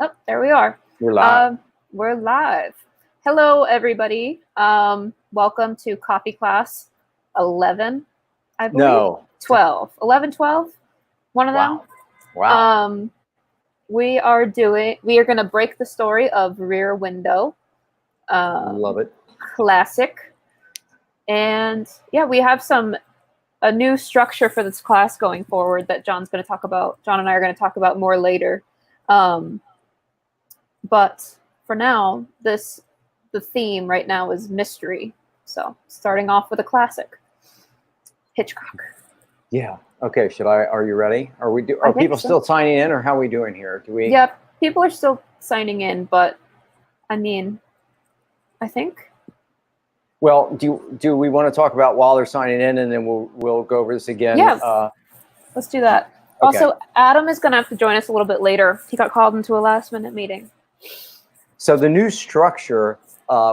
Oh, there we are. We're live. We're live. Hello, everybody. Welcome to Copy Class 11, I believe. No. 12. 11, 12? One of them? Wow. We are going to break the story of Rear Window. Love it. Classic. And yeah, we have a new structure for this class going forward that John and I are going to talk about more later. But for now, the theme right now is mystery. So starting off with a classic, Hitchcock. Yeah. Okay. Are you ready? Are people still signing in, or how are we doing here? Yep. People are still signing in, but I think. Well, do we want to talk about while they're signing in, and then we'll go over this again? Yeah. Let's do that. Okay. Also, Adam is going to have to join us a little bit later. He got called into a last-minute meeting. So the new structure,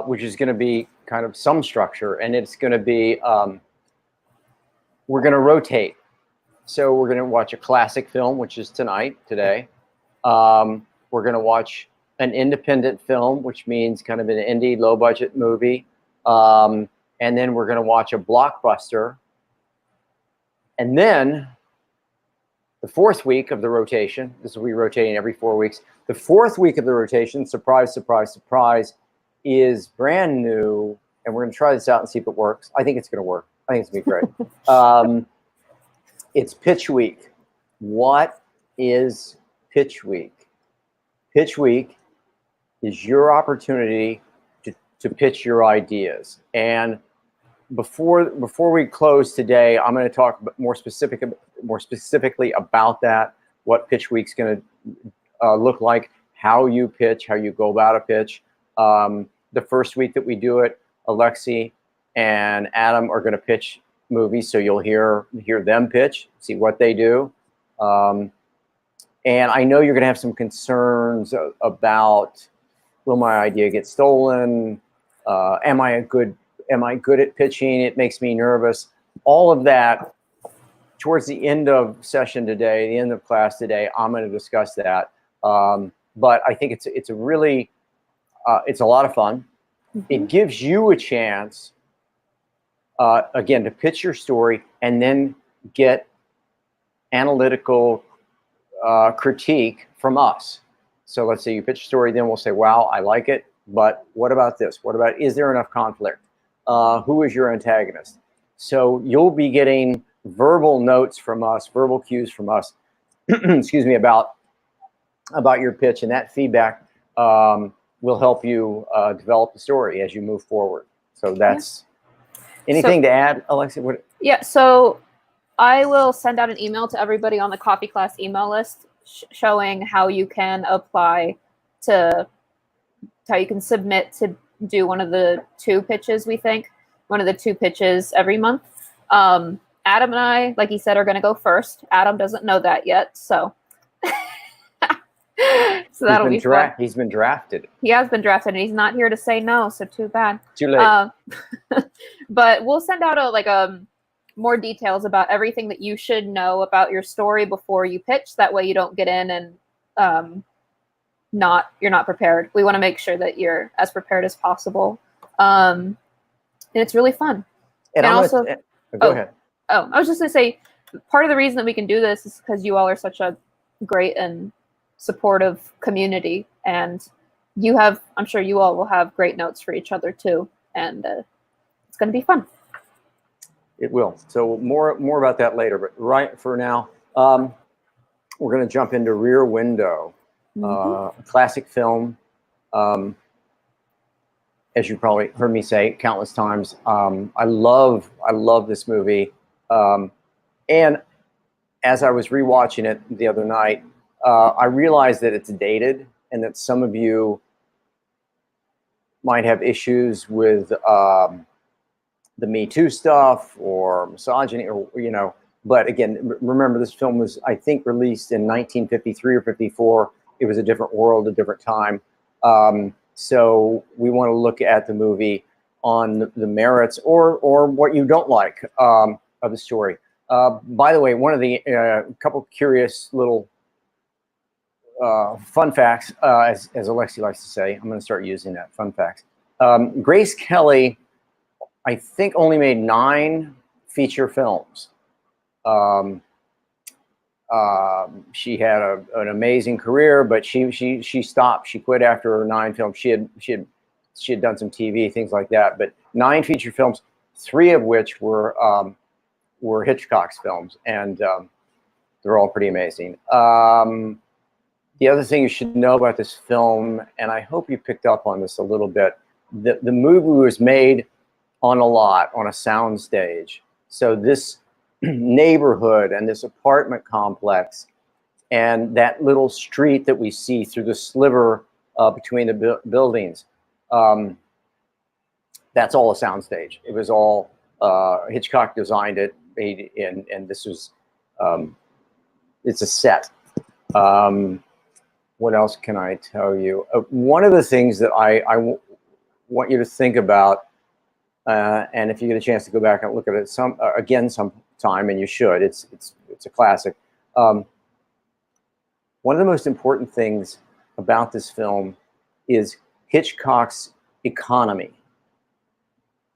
which is going to be kind of some structure, and it's going to be, we're going to rotate. So we're going to watch a classic film, which is today. We're going to watch an independent film, which means kind of an indie, low-budget movie. And then we're going to watch a blockbuster. And then the fourth week of the rotation, this will be rotating every 4 weeks. The fourth week of the rotation, surprise, surprise, surprise, is brand new. And we're going to try this out and see if it works. I think it's going to work. I think it's going to be great. It's Pitch Week. What is Pitch Week? Pitch Week is your opportunity to pitch your ideas. And before we close today, I'm going to talk more specifically about that, what Pitch Week's going to look like, how you pitch, how you go about a pitch. The first week that we do it, Alexie and Adam are going to pitch movies, so you'll hear them pitch, see what they do. And I know you're going to have some concerns about, will my idea get stolen? Am I good at pitching? It makes me nervous. All of that, towards the end of session today, the end of class today, I'm going to discuss that. But I think it's a really, it's a lot of fun. Mm-hmm. It gives you a chance, again, to pitch your story and then get analytical critique from us. So let's say you pitch a story, then we'll say, wow, I like it, but what about this? What about, is there enough conflict? Who is your antagonist? So you'll be getting verbal notes from us, verbal cues from us, excuse me, about your pitch, and that feedback will help you develop the story as you move forward. So that's anything to add, Alexie? Yeah, so I will send out an email to everybody on the Copy Class email list showing how you can apply to, how you can submit to do one of the two pitches, one of the two pitches every month. Adam and I, like he said, are going to go first. Adam doesn't know that yet, so that'll be fun. He's been drafted. He has been drafted, and he's not here to say no, so too bad. Too late. But we'll send out more details about everything that you should know about your story before you pitch. That way you don't get in and you're not prepared. We want to make sure that you're as prepared as possible. And it's really fun. And also, go ahead. Oh, I was just going to say, part of the reason that we can do this is because you all are such a great and supportive community, and I'm sure you all will have great notes for each other too, and it's going to be fun. It will. So more about that later, but right for now, we're going to jump into Rear Window, a classic film. As you probably heard me say countless times, I love this movie. And as I was rewatching it the other night, I realized that it's dated and that some of you might have issues with the Me Too stuff or misogyny, or but again, remember, this film was, I think, released in 1953 or 54. It was a different world, a different time. So we want to look at the movie on the merits or what you don't like of the story. By the way, one of the couple curious little fun facts, as Alexie likes to say. I'm going to start using that, fun facts. Grace Kelly, I think, only made 9 feature films. She had an amazing career, but she stopped. She quit after her 9 films. She had done some TV, things like that, but 9 feature films, 3 of which were Hitchcock's films, and they're all pretty amazing. The other thing you should know about this film, and I hope you picked up on this a little bit, the movie was made on a lot, on a sound stage. So this neighborhood and this apartment complex and that little street that we see through the sliver between the buildings, that's all a sound stage. It was all, Hitchcock designed it, and this was, it's a set. What else can I tell you? One of the things that I want you to think about, and if you get a chance to go back and look at it again sometime, and you should, it's a classic. One of the most important things about this film is Hitchcock's economy.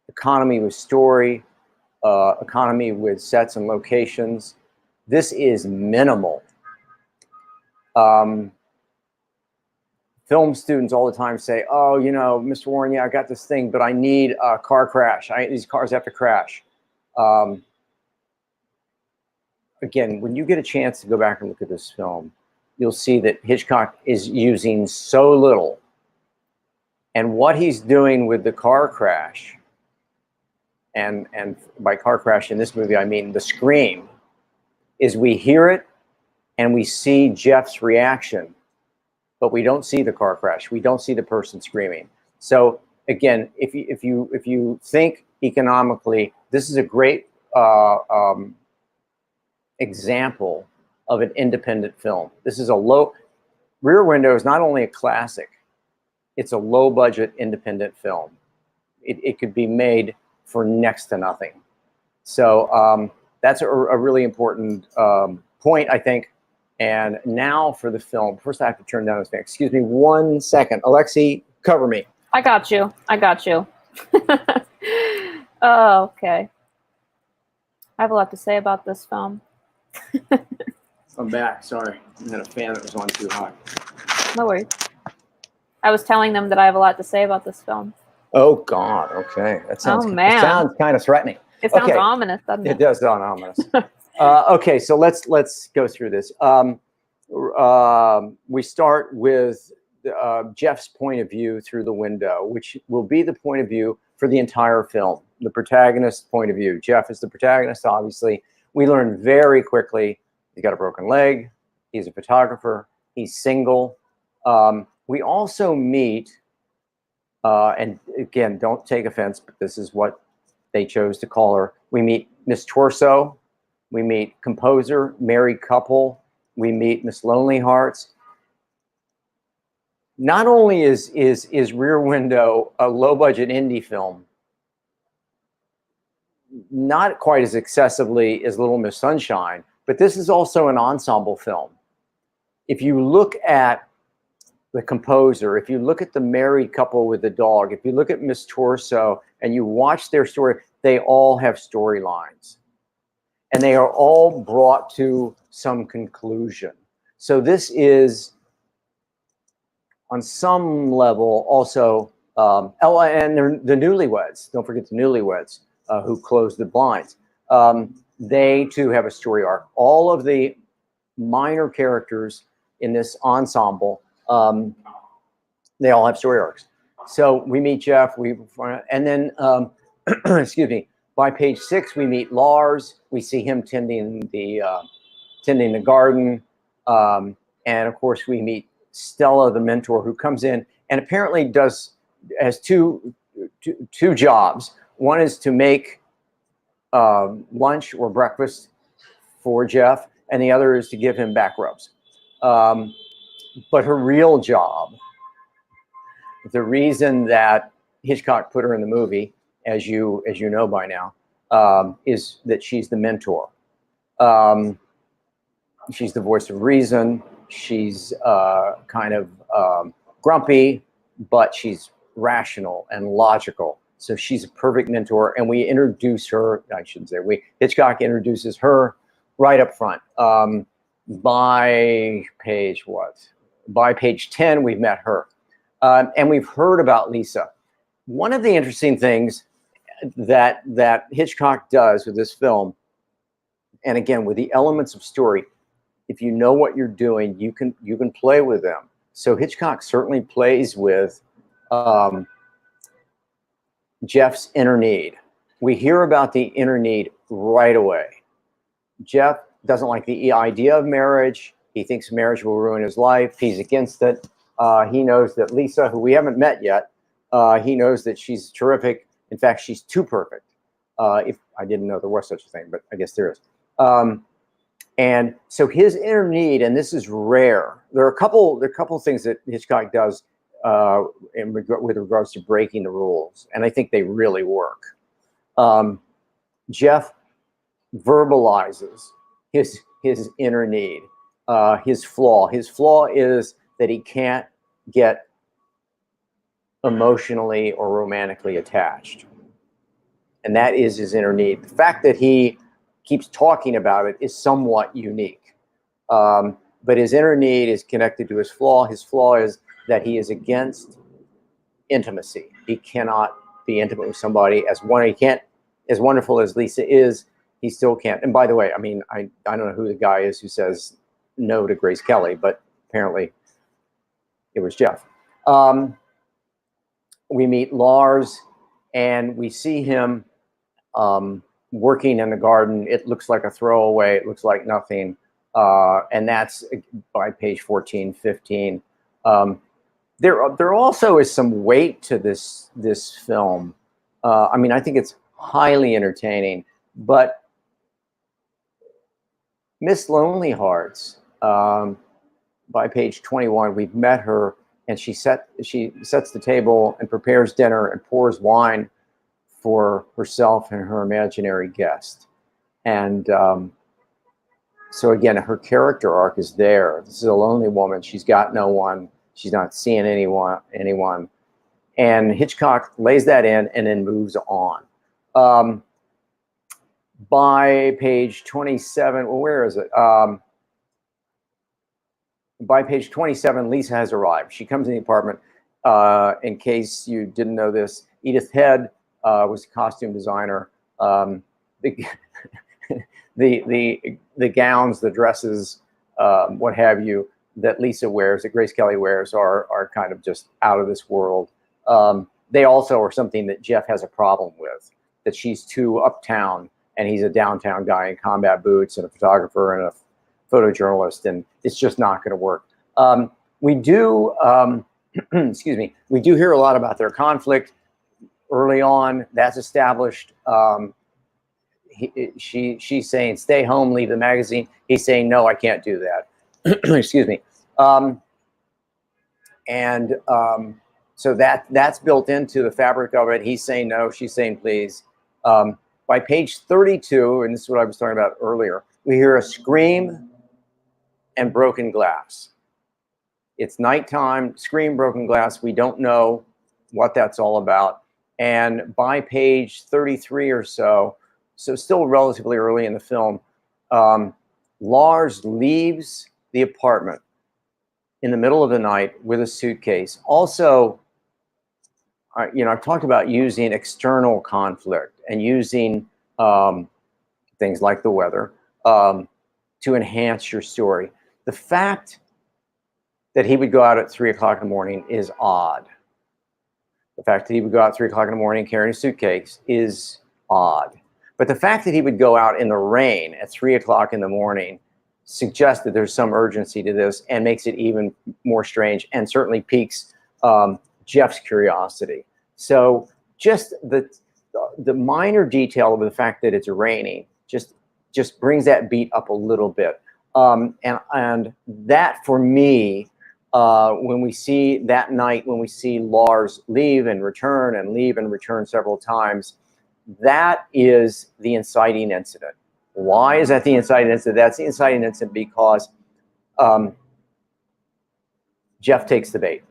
Economy with story, economy with sets and locations. This is minimal. Film students all the time say, oh, you know, Mr. Warren, yeah, I got this thing, but I need a car crash. These cars have to crash. Again, when you get a chance to go back and look at this film, you'll see that Hitchcock is using so little. And what he's doing with the car crash, and by car crash in this movie, I mean the scream, is we hear it and we see Jeff's reaction, but we don't see the car crash. We don't see the person screaming. So again, if you think economically, this is a great example of an independent film. This is Rear Window is not only a classic, it's a low budget independent film. It could be made for next to nothing. So that's a really important point, I think. And now for the film. First, I have to turn down this thing. Excuse me 1 second. Alexie, cover me. I got you. I got you. Oh, okay. I have a lot to say about this film. I'm back. Sorry. I had a fan that was on too hot. No worries. I was telling them that I have a lot to say about this film. Oh, God. Okay. That sounds, man. It sounds kind of threatening. It sounds ominous, doesn't it? It does sound ominous. Okay, so let's go through this. We start with Jeff's point of view through the window, which will be the point of view for the entire film, the protagonist's point of view. Jeff is the protagonist, obviously. We learn very quickly he's got a broken leg, he's a photographer, he's single. We also meet, and again, don't take offense, but this is what they chose to call her. We meet Miss Torso. We meet composer, married couple. We meet Miss Lonely Hearts. Not only is Rear Window a low-budget indie film, not quite as excessively as Little Miss Sunshine, but this is also an ensemble film. If you look at the composer, if you look at the married couple with the dog, if you look at Miss Torso and you watch their story, they all have storylines. And they are all brought to some conclusion. So this is, on some level, also, and the newlyweds. Don't forget the newlyweds who closed the blinds. They too have a story arc. All of the minor characters in this ensemble, they all have story arcs. So we meet Jeff, and then, excuse me, by page 6, we meet Lars. We see him tending the garden. And of course, we meet Stella, the mentor, who comes in and apparently has two jobs. One is to make lunch or breakfast for Jeff, and the other is to give him back rubs. But her real job, the reason that Hitchcock put her in the movie, as you know by now, is that she's the mentor. She's the voice of reason. She's kind of grumpy, but she's rational and logical. So she's a perfect mentor, and we introduce her, I shouldn't say Hitchcock introduces her right up front. By page 10, we've met her. And we've heard about Lisa. One of the interesting things that Hitchcock does with this film, and again, with the elements of story, if you know what you're doing, you can play with them. So Hitchcock certainly plays with Jeff's inner need. We hear about the inner need right away. Jeff doesn't like the idea of marriage. He thinks marriage will ruin his life. He's against it. He knows that Lisa, who we haven't met yet, he knows that she's terrific. In fact, she's too perfect. If I didn't know there was such a thing, but I guess there is. And so his inner need, and this is rare. There are a couple things that Hitchcock does with regards to breaking the rules, and I think they really work. Jeff verbalizes his inner need, his flaw. His flaw is that he can't get emotionally or romantically attached, and that is his inner need. The fact that he keeps talking about it is somewhat unique, but his inner need is connected to his flaw. His flaw is that he is against intimacy. He cannot be intimate with somebody as wonderful as Lisa is. He still can't. And by the way, I mean, I don't know who the guy is who says no to Grace Kelly, but apparently it was Jeff. We meet Lars, and we see him working in the garden. It looks like a throwaway. It looks like nothing. And that's by page 14, 15. There also is some weight to this film. I mean, I think it's highly entertaining, but Miss Lonely Hearts, by page 21, we've met her, and she sets the table and prepares dinner and pours wine for herself and her imaginary guest. And so again, her character arc is there. This is a lonely woman. She's got no one. She's not seeing anyone. And Hitchcock lays that in and then moves on. By page 27, well, where is it? By page 27, Lisa has arrived. She comes in the apartment. In case you didn't know this, Edith Head was the costume designer. The gowns, the dresses, what have you, that Lisa wears, that Grace Kelly wears, are kind of just out of this world. They also are something that Jeff has a problem with, that she's too uptown and he's a downtown guy in combat boots and a photographer and a photojournalist, and it's just not going to work. We do, excuse me, we do hear a lot about their conflict early on. That's established. She's saying, stay home, leave the magazine. He's saying, no, I can't do that. Excuse me. So that's built into the fabric of it. He's saying no, she's saying please. By page 32, and this is what I was talking about earlier, we hear a scream and broken glass. It's nighttime, scream, broken glass. We don't know what that's all about. And by page 33 or so still relatively early in the film, Lars leaves the apartment in the middle of the night with a suitcase. Also, I've talked about using external conflict and using things like the weather to enhance your story. The fact that he would go out at 3 o'clock in the morning is odd. The fact that he would go out at 3 o'clock in the morning carrying a suitcase is odd. But the fact that he would go out in the rain at 3 o'clock in the morning suggests that there's some urgency to this and makes it even more strange, and certainly piques Jeff's curiosity. So just the minor detail of the fact that it's raining just brings that beat up a little bit. And that, for me, when we see that night, when we see Lars leave and return and leave and return several times, that is the inciting incident. Why is that the inciting incident? That's the inciting incident because Jeff takes the bait.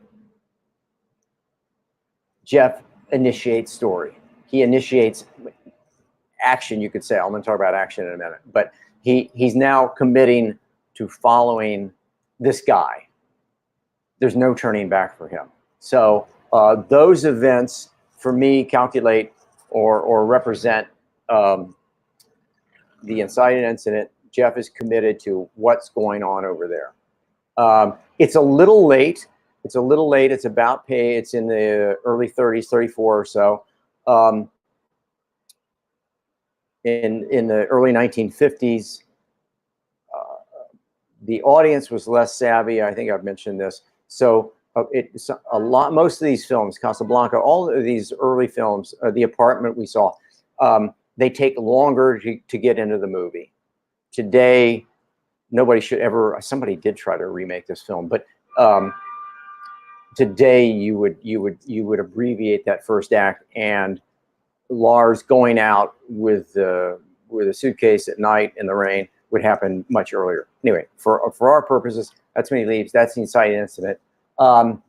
Jeff initiates story. He initiates action, you could say. I'm going to talk about action in a minute. But he's now committing to following this guy. There's no turning back for him. So those events, for me, calculate or represent the inciting incident. Jeff is committed to what's going on over there. It's a little late. It's a little late. It's about pay. It's in the early 30s, 34 or so. In the early 1950s, the audience was less savvy. I think I've mentioned this. So it's a lot. Most of these films, Casablanca, all of these early films, The Apartment we saw, they take longer to get into the movie. Today, nobody should ever. Somebody did try to remake this film, but today you would abbreviate that first act, and Lars going out with a suitcase at night in the rain would happen much earlier. Anyway, for our purposes, that's when he leaves. That's the inciting incident. On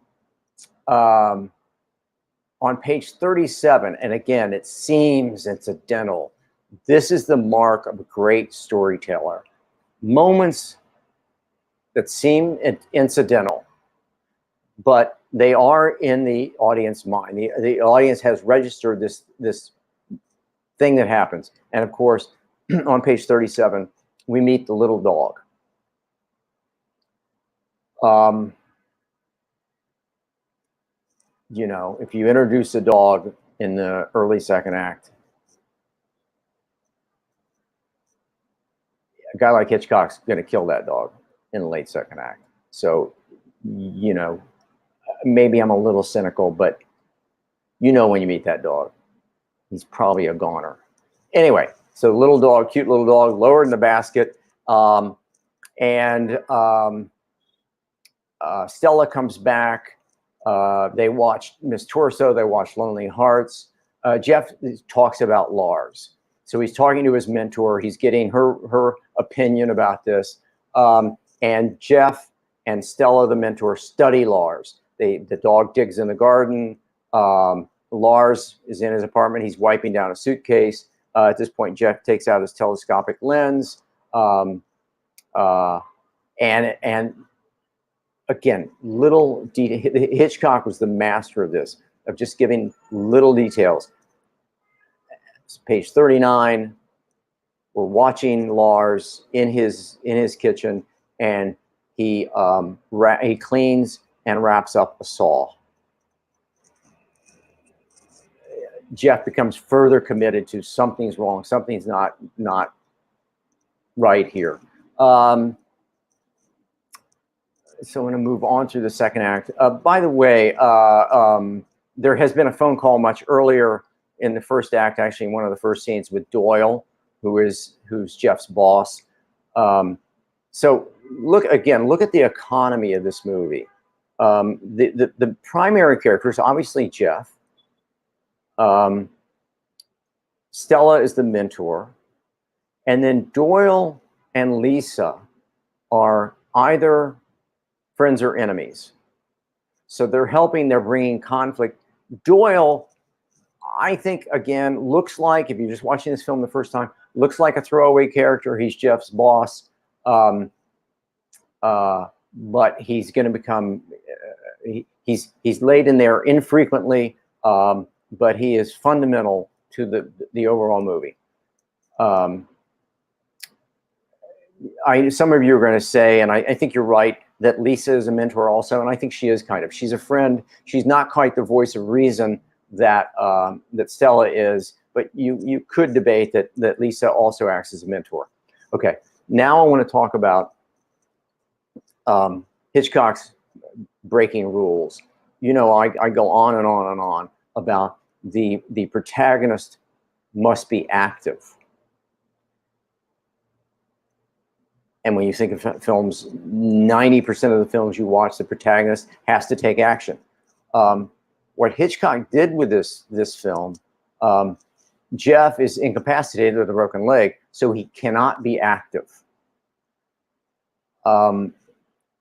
page 37, and again, it seems incidental. This is the mark of a great storyteller. Moments that seem incidental, but they are in the audience mind. The audience has registered this thing that happens. And of course, on page 37, we meet the little dog. You know, if you introduce a dog in the early second act, a guy like Hitchcock's going to kill that dog in the late second act. So, you know, maybe I'm a little cynical, but you know when you meet that dog, he's probably a goner. Anyway, so little dog, cute little dog, lowered in the basket. Stella comes back. They watch Miss Torso. They watch Lonely Hearts. Jeff talks about Lars. So he's talking to his mentor. He's getting her opinion about this. And Jeff and Stella, the mentor, study Lars. The dog digs in the garden. Lars is in his apartment. He's wiping down a suitcase. At this point, Jeff takes out his telescopic lens. And again, little detail. Hitchcock was the master of this, of just giving little details. It's page 39. We're watching Lars in his kitchen, and he cleans and wraps up a saw. Jeff becomes further committed to something's wrong, something's not right here. So I'm going to move on to the second act. By the way, there has been a phone call much earlier in the first act, actually in one of the first scenes, with Doyle, who's Jeff's boss. So look at the economy of this movie. The primary character is obviously Jeff. Stella is the mentor, and then Doyle and Lisa are either friends or enemies. So they're helping, they're bringing conflict. Doyle, I think, again, looks like, if you're just watching this film the first time, looks like a throwaway character. He's Jeff's boss. But he's going to become, he's laid in there infrequently, but he is fundamental to the overall movie. Some of you are going to say, and I think you're right, that Lisa is a mentor also, and I think she is kind of. She's a friend. She's not quite the voice of reason that Stella is, but you could debate that Lisa also acts as a mentor. Okay, now I want to talk about Hitchcock's breaking rules. You know, I go on and on and on about the protagonist must be active. And when you think of films, 90% of the films you watch, the protagonist has to take action. What Hitchcock did with this film, Jeff is incapacitated with a broken leg, so he cannot be active.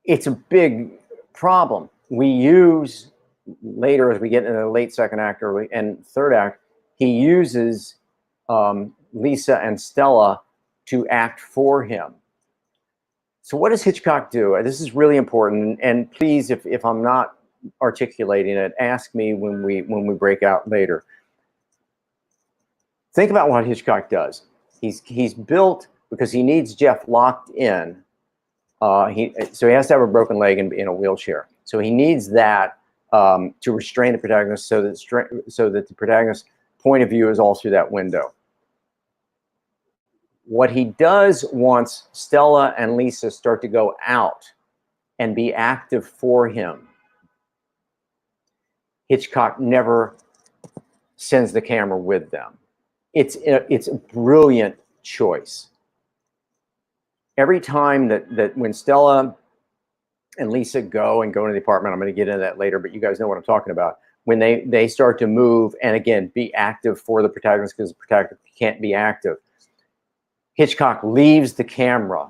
It's a big problem we use later, as we get into the late second act and third act, he uses Lisa and Stella to act for him. So what does Hitchcock do? This is really important, and please, if I'm not articulating it, ask me when we break out later. Think about what Hitchcock does. He's built, because he needs Jeff locked in. So he has to have a broken leg and be in a wheelchair. So he needs that to restrain the protagonist, so that the protagonist's point of view is all through that window. What he does once Stella and Lisa start to go out and be active for him, Hitchcock never sends the camera with them. It's a brilliant choice. Every time that when Stella and Lisa go into the apartment, I'm going to get into that later, but you guys know what I'm talking about. When they start to move and again be active for the protagonist, because the protagonist can't be active, Hitchcock leaves the camera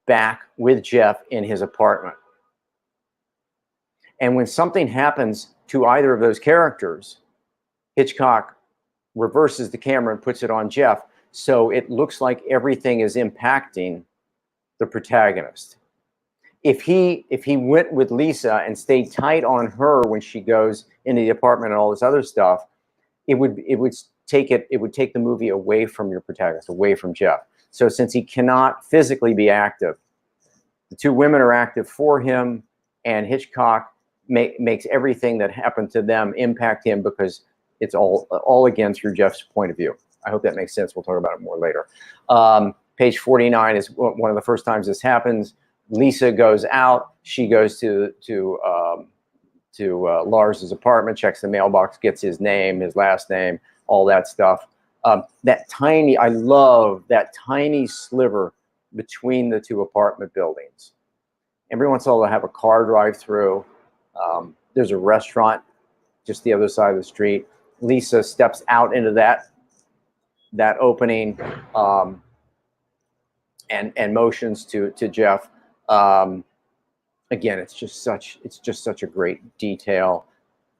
back with Jeff in his apartment. And when something happens to either of those characters, Hitchcock reverses the camera and puts it on Jeff, so it looks like everything is impacting the protagonist. If he went with Lisa and stayed tight on her when she goes into the apartment and all this other stuff, it would take the movie away from your protagonist, away from Jeff. So since he cannot physically be active, the two women are active for him, and Hitchcock makes everything that happened to them impact him, because it's all again through Jeff's point of view. I hope that makes sense. We'll talk about it more later. Page 49 is one of the first times this happens. Lisa goes out. She goes to Lars's apartment, checks the mailbox, gets his name, his last name, all that stuff. I love that tiny sliver between the two apartment buildings. Every once in a while, they'll have a car drive through. There's a restaurant just the other side of the street. Lisa steps out into that opening and motions to Jeff. Again, it's just such a great detail,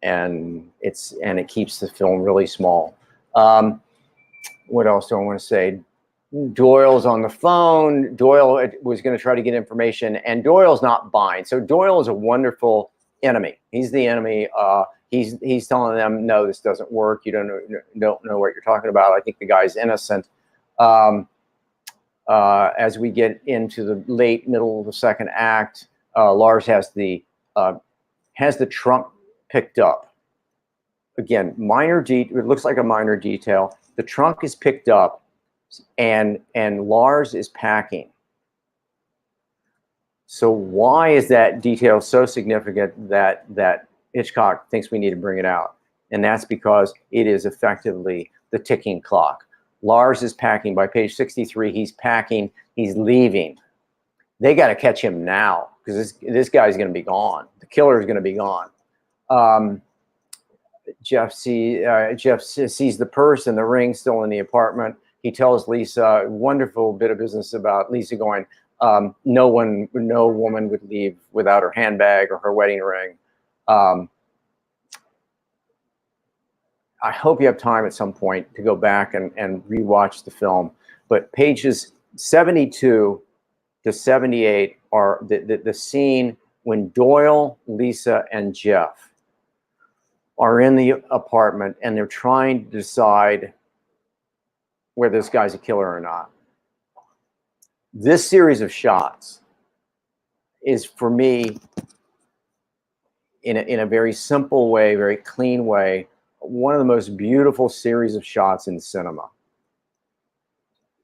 and it keeps the film really small. What else do I want to say? Doyle's on the phone. Doyle was going to try to get information, and Doyle's not buying. So Doyle is a wonderful enemy. He's the enemy. He's telling them, no, this doesn't work. You don't know what you're talking about. I think the guy's innocent. As we get into the middle of the second act, Lars has the trunk picked up. Again, it looks like a minor detail. The trunk is picked up, and Lars is packing. So why is that detail so significant that Hitchcock thinks we need to bring it out? And that's because it is effectively the ticking clock. Lars is packing. By page 63, he's packing. He's leaving. They got to catch him now, because this guy's going to be gone. The killer is going to be gone. Jeff sees the purse and the ring still in the apartment. He tells Lisa a wonderful bit of business about Lisa going, no woman would leave without her handbag or her wedding ring. I hope you have time at some point to go back and rewatch the film. But pages 72 to 78 are the scene when Doyle, Lisa, and Jeff are in the apartment, and they're trying to decide whether this guy's a killer or not. This series of shots is, for me, in a very simple way, very clean way, one of the most beautiful series of shots in cinema.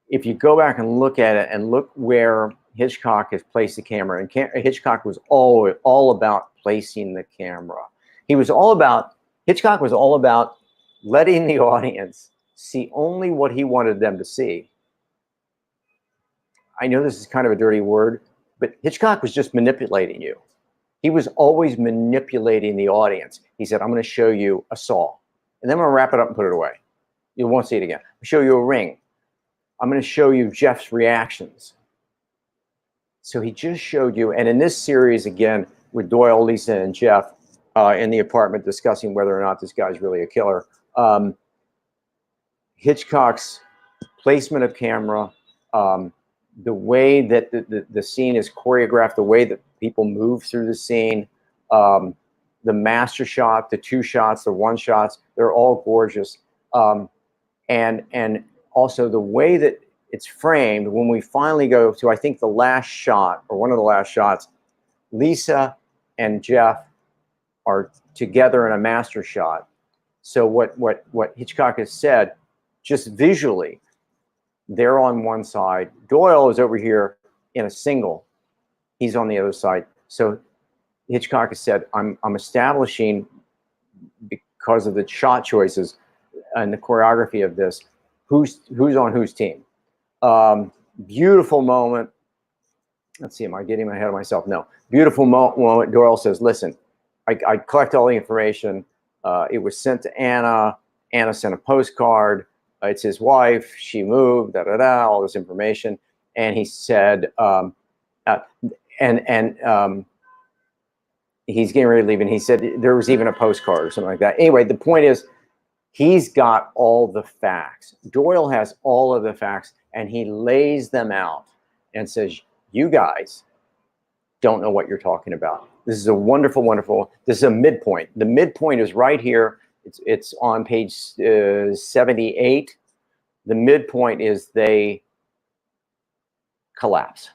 If you go back and look at it and look where Hitchcock has placed the camera, and Hitchcock was all about placing the camera. Hitchcock was all about letting the audience see only what he wanted them to see. I know this is kind of a dirty word, but Hitchcock was just manipulating you. He was always manipulating the audience. He said, I'm going to show you a saw, and then I'm going to wrap it up and put it away. You won't see it again. I'll show you a ring. I'm going to show you Jeff's reactions. So he just showed you, and in this series, again, with Doyle, Lisa, and Jeff in the apartment discussing whether or not this guy's really a killer. Hitchcock's placement of camera, the way that the scene is choreographed, the way that people move through the scene, the master shot, the 2 shots, the 1 shots, they're all gorgeous. And also the way that it's framed, when we finally go to, I think, the last shot, or one of the last shots, Lisa and Jeff are together in a master shot. So what Hitchcock has said, just visually, they're on one side. Doyle is over here in a single. He's on the other side. So Hitchcock has said, I'm establishing, because of the shot choices and the choreography of this, who's on whose team. Beautiful moment. Let's see, am I getting ahead of myself? No. Beautiful moment. Doyle says, listen, I collect all the information. It was sent to Anna. Anna sent a postcard. It's his wife. She moved, all this information. And he said, he's getting ready to leave. And he said there was even a postcard or something like that. Anyway, the point is, he's got all the facts. Doyle has all of the facts, and he lays them out and says, you guys don't know what you're talking about. This is a wonderful, wonderful, this is a midpoint. The midpoint is right here. It's on page 78. The midpoint is they collapse.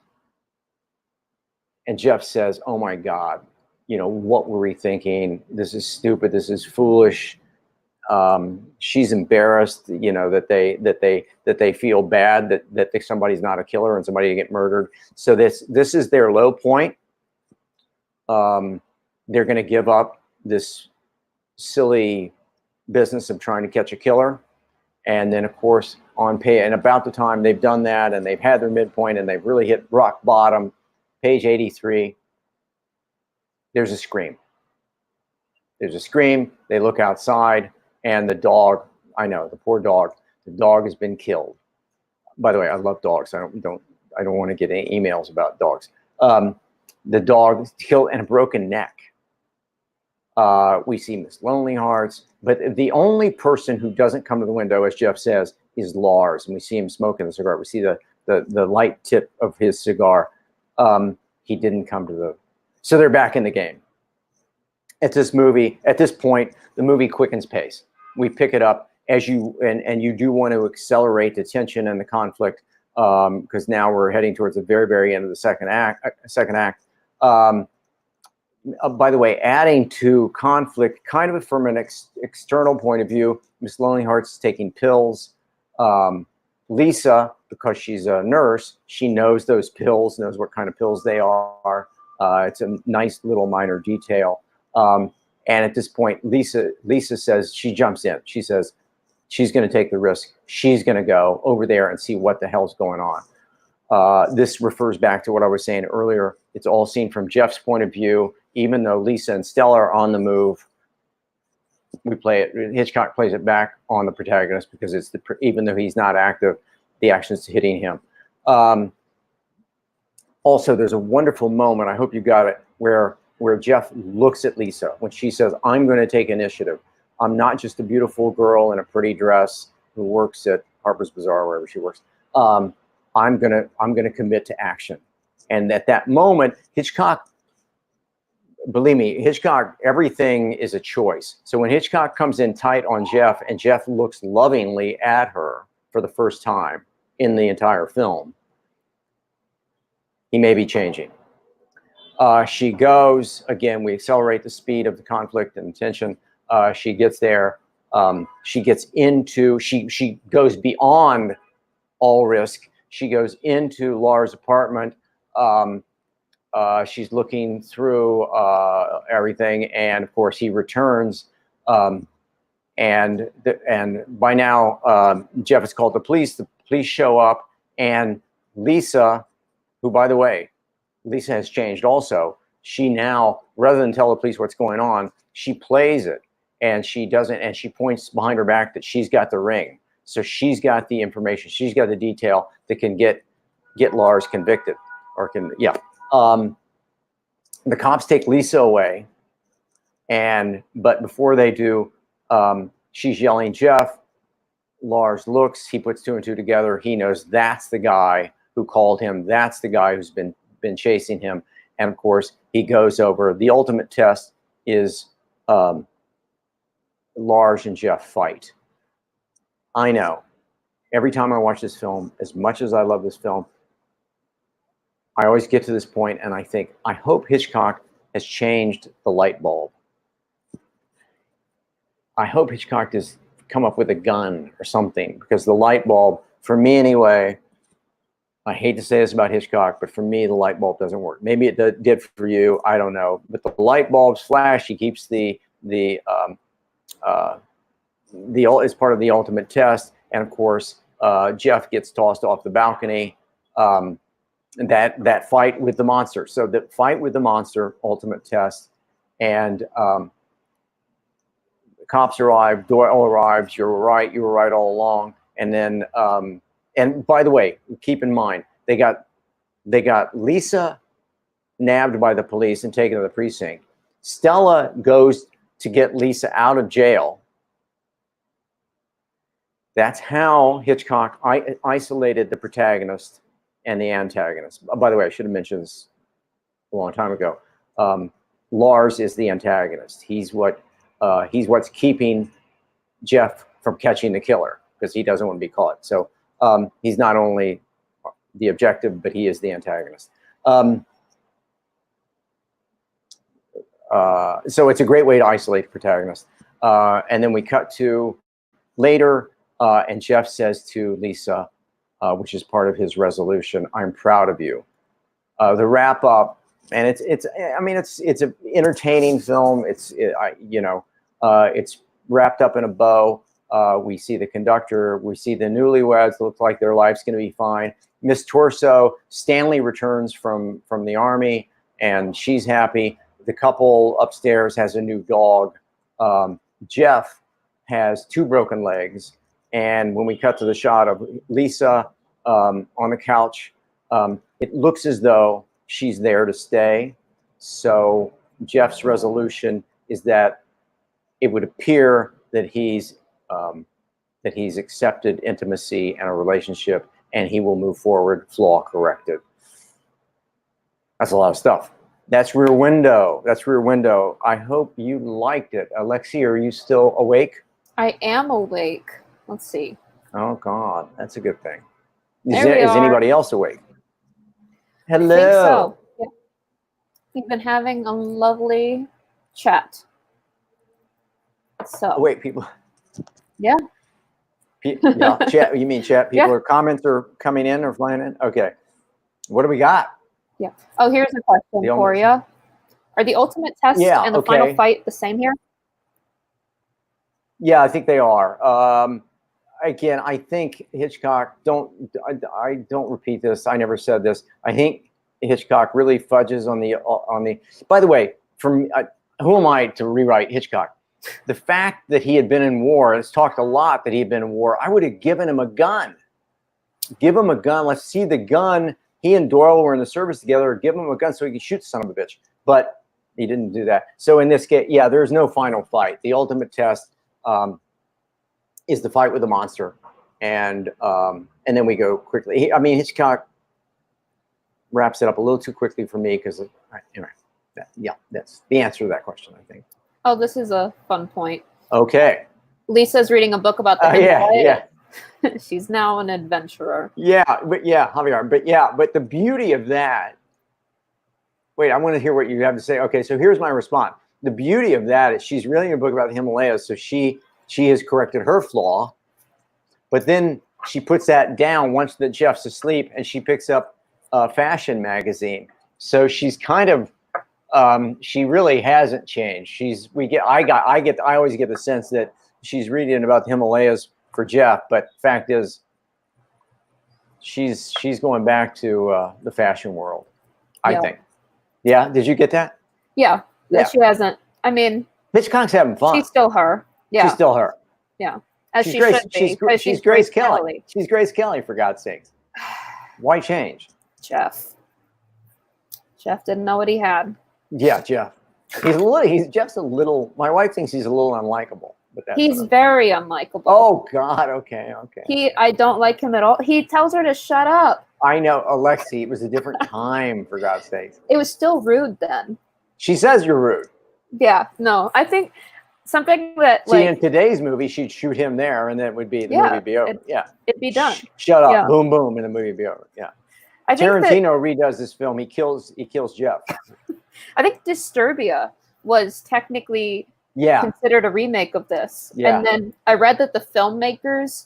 And Jeff says, oh my God, what were we thinking? This is stupid. This is foolish. She's embarrassed, that they feel bad that somebody's not a killer and somebody get murdered. So this is their low point. They're going to give up this silly business of trying to catch a killer. And then, of course, and about the time they've done that and they've had their midpoint and they've really hit rock bottom, page 83, there's a scream. There's a scream. They look outside. And the dog, I know, the poor dog, the dog has been killed. By the way, I love dogs. I don't want to get any emails about dogs. The dog is killed and a broken neck. We see Miss Lonely Hearts, but the only person who doesn't come to the window, as Jeff says, is Lars. And we see him smoking the cigar. We see the light tip of his cigar. He didn't come to so they're back in the game. At this point, the movie quickens pace. We pick it up as you do want to accelerate the tension and the conflict, because now we're heading towards the very, very end of the second act. By the way, adding to conflict, kind of from an external point of view, Miss Lonely Hearts is taking pills. Lisa, because she's a nurse, she knows those pills, knows what kind of pills they are. It's a nice little minor detail. And at this point, Lisa says, she jumps in. She says she's going to take the risk. She's going to go over there and see what the hell's going on. This refers back to what I was saying earlier. It's all seen from Jeff's point of view. Even though Lisa and Stella are on the move, Hitchcock plays it back on the protagonist, because even though he's not active, the action's hitting him. Also, there's a wonderful moment, I hope you got it, where Jeff looks at Lisa when she says, I'm going to take initiative. I'm not just a beautiful girl in a pretty dress who works at Harper's Bazaar, wherever she works. I'm going to commit to action. And at that moment, Hitchcock, believe me, Hitchcock, everything is a choice. So when Hitchcock comes in tight on Jeff and Jeff looks lovingly at her for the first time in the entire film, he may be changing. She goes, again, we accelerate the speed of the conflict and tension. She gets there. She goes beyond all risk. She goes into Lars' apartment. She's looking through everything. And of course he returns. And by now, Jeff has called the police. The police show up, and Lisa, who, by the way, Lisa has changed also. She now, rather than tell the police what's going on, she plays it, and she points behind her back that she's got the ring. So she's got the information, she's got the detail that can get Lars convicted, or the cops take Lisa away, but before they do, she's yelling, Jeff. Lars looks, he puts two and two together. He knows that's the guy who called him. That's the guy who's been chasing him. And of course, he goes over. The ultimate test is Lars and Jeff fight. I know. Every time I watch this film, as much as I love this film, I always get to this point and I think, I hope Hitchcock has changed the light bulb. I hope Hitchcock has come up with a gun or something, because the light bulb, for me anyway, I hate to say this about Hitchcock, but for me, the light bulb doesn't work. Maybe it did for you, I don't know. But the light bulbs flash. He keeps is part of the ultimate test. And of course, Jeff gets tossed off the balcony. That fight with the monster. So the fight with the monster, ultimate test, and the cops arrive. Doyle arrives. You're right. You were right all along. And then, and by the way, keep in mind they got Lisa nabbed by the police and taken to the precinct. Stella goes to get Lisa out of jail. That's how Hitchcock isolated the protagonist and the antagonist. By the way, I should have mentioned this a long time ago. Lars is the antagonist. He's what's keeping Jeff from catching the killer, because he doesn't want to be caught. So he's not only the objective, but he is the antagonist. So it's a great way to isolate the protagonist. And then we cut to later, and Jeff says to Lisa, which is part of his resolution, "I'm proud of you." The wrap up, and it's an entertaining film. It's wrapped up in a bow. We see the conductor. We see the newlyweds. Look like their life's going to be fine. Miss Torso, Stanley returns from the army, and she's happy. The couple upstairs has a new dog. Jeff has 2 broken legs. And when we cut to the shot of Lisa on the couch, it looks as though she's there to stay. So Jeff's resolution is that it would appear that he's accepted intimacy and a relationship, and he will move forward, flaw corrected. That's a lot of stuff. That's Rear Window. That's Rear Window. I hope you liked it. Alexie, are you still awake? I am awake. Let's see. Oh, God. That's a good thing. Is There anybody else awake? Hello. I think so. Yeah. We've been having a lovely chat. So. Oh, wait, people. Yeah. Yeah, chat. You mean chat? People Yeah. are comments are coming in or flying in? Okay. What do we got? Yeah. Oh, here's a question for you. Are the ultimate test and the final fight the same here? Yeah, I think they are. Again, I think Hitchcock, I don't repeat this. I never said this. I think Hitchcock really fudges on the, by the way, who am I to rewrite Hitchcock? The fact that he had been in war, it's talked a lot that he had been in war. I would have given him a gun. Give him a gun. Let's see the gun. He and Doyle were in the service together. Give him a gun so he could shoot the son of a bitch. But he didn't do that. So in this case, yeah, there's no final fight. The ultimate test is the fight with the monster, and then we go quickly. Hitchcock wraps it up a little too quickly for me because, that's the answer to that question, I think. Oh, this is a fun point. Okay. Lisa's reading a book about the yeah. She's now an adventurer. Yeah, Javier. But the beauty of that. Wait, I want to hear what you have to say. Okay, so here's my response. The beauty of that is she's reading a book about the Himalayas, so she has corrected her flaw, but then she puts that down once that Jeff's asleep, and she picks up a fashion magazine. So she's kind of, she really hasn't changed. I always get the sense that she's reading about the Himalayas for Jeff, but fact is, she's going back to the fashion world, I think. Yeah, did you get that? Yeah. She hasn't. I mean, Hitchcock's having fun. She's still her. Yeah. She's still her. Yeah. As she's she Grace, should be. She's Grace Kelly. She's Grace Kelly, for God's sakes. Why change? Jeff didn't know what he had. Yeah, Jeff. He's Jeff's a little. My wife thinks he's a little unlikable, but that's He's very unlikable. Oh God. Okay. I don't like him at all. He tells her to shut up. I know, Alexie. It was a different time, for God's sake. It was still rude then. She says you're rude. Yeah. No, I think something that See, in today's movie, she'd shoot him there, and then the movie would be over. It'd be done. Shut up. Boom, boom, and the movie would be over. Yeah. I think Tarantino redoes this film. He kills Jeff. I think Disturbia was technically considered a remake of this. Yeah. And then I read that the filmmakers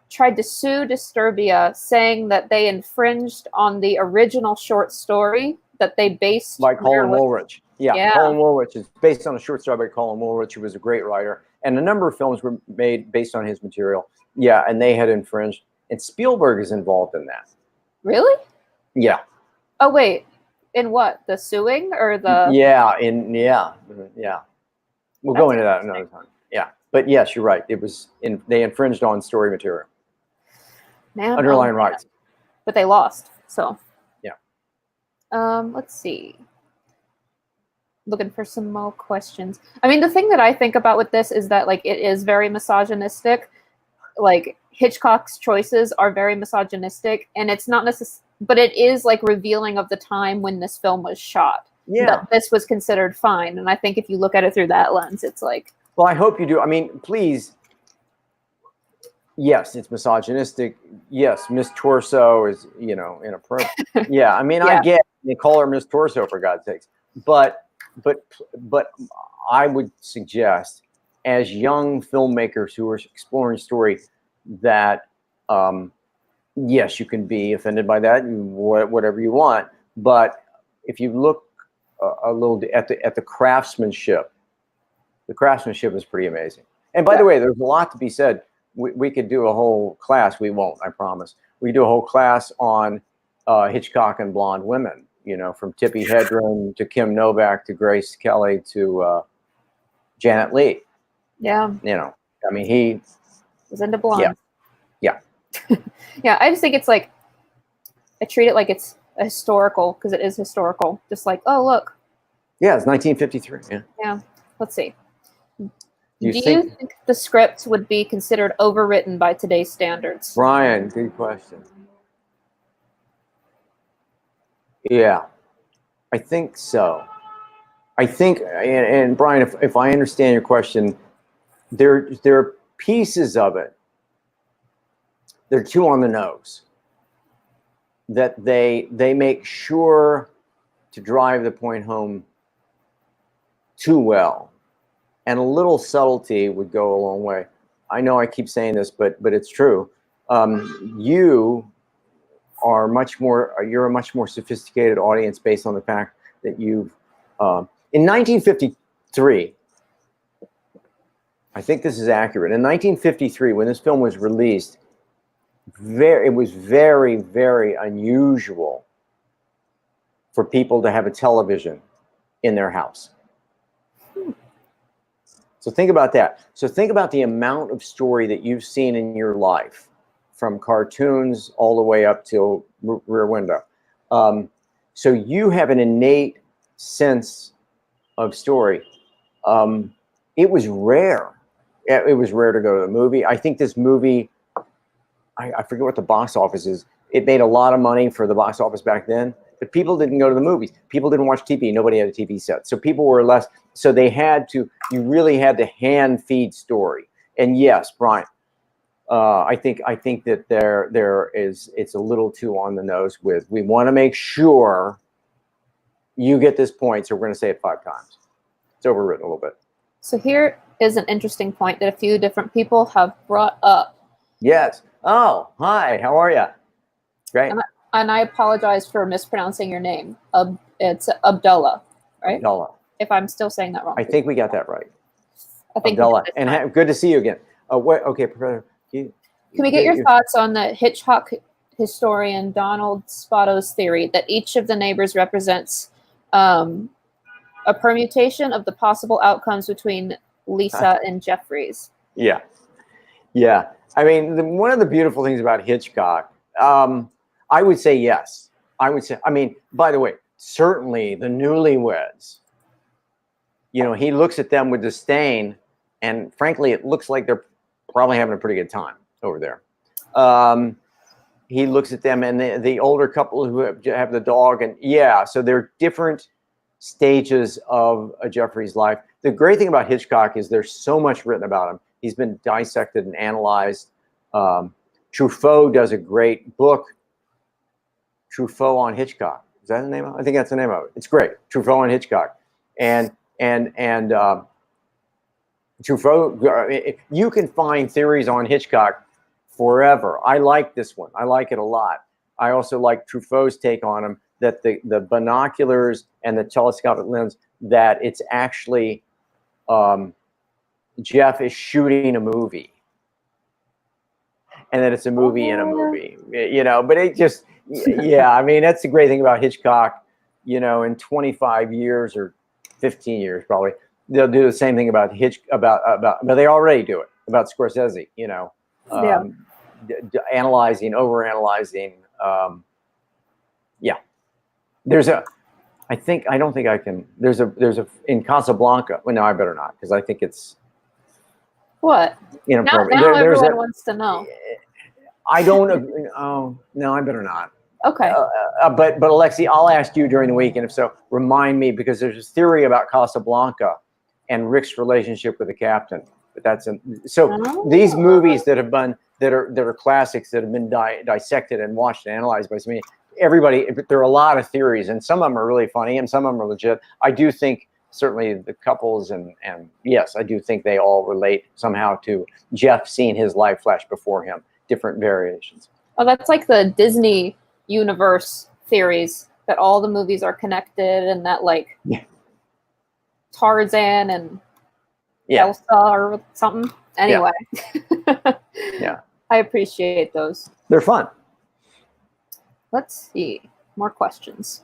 tried to sue Disturbia, saying that they infringed on the original short story that they based by Colin Woolrich. Yeah, Colin Woolrich is based on a short story by Colin Woolrich, who was a great writer. And a number of films were made based on his material. Yeah, and they had infringed. And Spielberg is involved in that. Really? Yeah. Oh, wait. In what? The suing or the... Yeah. We'll go into that another time. Yeah. But yes, you're right. It was they infringed on story material. Man, underlying rights. But they lost. So. Yeah. Let's see. Looking for some more questions. I mean, the thing that I think about with this is that, like, it is very misogynistic. Like, Hitchcock's choices are very misogynistic, and it's not necessarily, but it is like revealing of the time when this film was shot. Yeah. That this was considered fine. And I think if you look at it through that lens, it's like. Well, I hope you do. I mean, please. Yes, it's misogynistic. Yes, Miss Torso is, inappropriate. Yeah, I mean, I get they call her Miss Torso, for God's sakes. But I would suggest, as young filmmakers who are exploring story, that yes, you can be offended by that, whatever you want. But if you look a little at the craftsmanship, the craftsmanship is pretty amazing. And by the way, there's a lot to be said. We could do a whole class. We won't, I promise. We do a whole class on Hitchcock and blonde women. From Tippi Hedren to Kim Novak to Grace Kelly to Janet Leigh. Yeah. I mean, he was into blonde. Yeah. Yeah, I just think it's like, I treat it like it's a historical, because it is historical. Just like, oh, look. Yeah, it's 1953. Yeah. Yeah. Let's see. Do you think the script would be considered overwritten by today's standards? Brian, good question. Yeah, I think so. I think, and Brian, if I understand your question, there are pieces of it. They're too on the nose. That they make sure to drive the point home too well, and a little subtlety would go a long way. I know I keep saying this, but it's true. You are you're a much more sophisticated audience based on the fact that you've in 1953, I think this is accurate. In 1953, when this film was released, it was very, very unusual for people to have a television in their house. So think about that. So think about the amount of story that you've seen in your life, from cartoons all the way up to Rear Window. So you have an innate sense of story. It was rare. It was rare to go to the movie. I think this movie, I forget what the box office is. It made a lot of money for the box office back then, but people didn't go to the movies. People didn't watch TV. Nobody had a TV set. So people were less, so you really had to hand feed story. And yes, Brian, I think that it's a little too on the nose with, we want to make sure you get this point, so we're going to say it 5 times. It's overwritten a little bit. So here is an interesting point that a few different people have brought up. Yes. Oh, hi. How are you? Great. And I apologize for mispronouncing your name. It's Abdullah, right? Abdullah. If I'm still saying that wrong. I think we got that right. I think Abdullah. And good to see you again. Okay, Professor. Can we get your thoughts on the Hitchcock historian Donald Spato's theory that each of the neighbors represents a permutation of the possible outcomes between Lisa and Jeffries? Yeah. Yeah. I mean, one of the beautiful things about Hitchcock, I would say yes. I mean, by the way, certainly the newlyweds. You know, he looks at them with disdain, and frankly, it looks like they're probably having a pretty good time over there. He looks at them, and the older couple who have the dog, and yeah, so they're different stages of Jeffrey's life. The great thing about Hitchcock is there's so much written about him. He's been dissected and analyzed. Truffaut does a great book, Truffaut on Hitchcock. Is that the name of it? I think that's the name of it. It's great, Truffaut on Hitchcock. And Truffaut, you can find theories on Hitchcock forever. I like this one. I like it a lot. I also like Truffaut's take on him, that the binoculars and the telescopic lens, that it's actually Jeff is shooting a movie, and that it's a movie in a movie, you know. But it just, yeah, I mean, that's the great thing about Hitchcock. You know, in 25 years or 15 years, probably they'll do the same thing about but they already do it about Scorsese. You know, analyzing, overanalyzing. Yeah, there's a. I don't think I can. There's a in Casablanca. Well, no, I better not, because I think it's. What? Inappropriate. Now everyone wants to know. I don't agree. Oh, no, I better not. Okay. But Alexie, I'll ask you during the week, and if so, remind me, because there's this theory about Casablanca and Rick's relationship with the captain. But that's these movies that have been that are classics that have been dissected and watched and analyzed by so many. Everybody, there are a lot of theories, and some of them are really funny, and some of them are legit. I do think certainly the couples, and yes, I do think they all relate somehow to Jeff seeing his life flash before him, different variations. Oh, that's like the Disney universe theories, that all the movies are connected, and that like Tarzan and Elsa or something. Anyway, yeah, I appreciate those. They're fun. Let's see. More questions.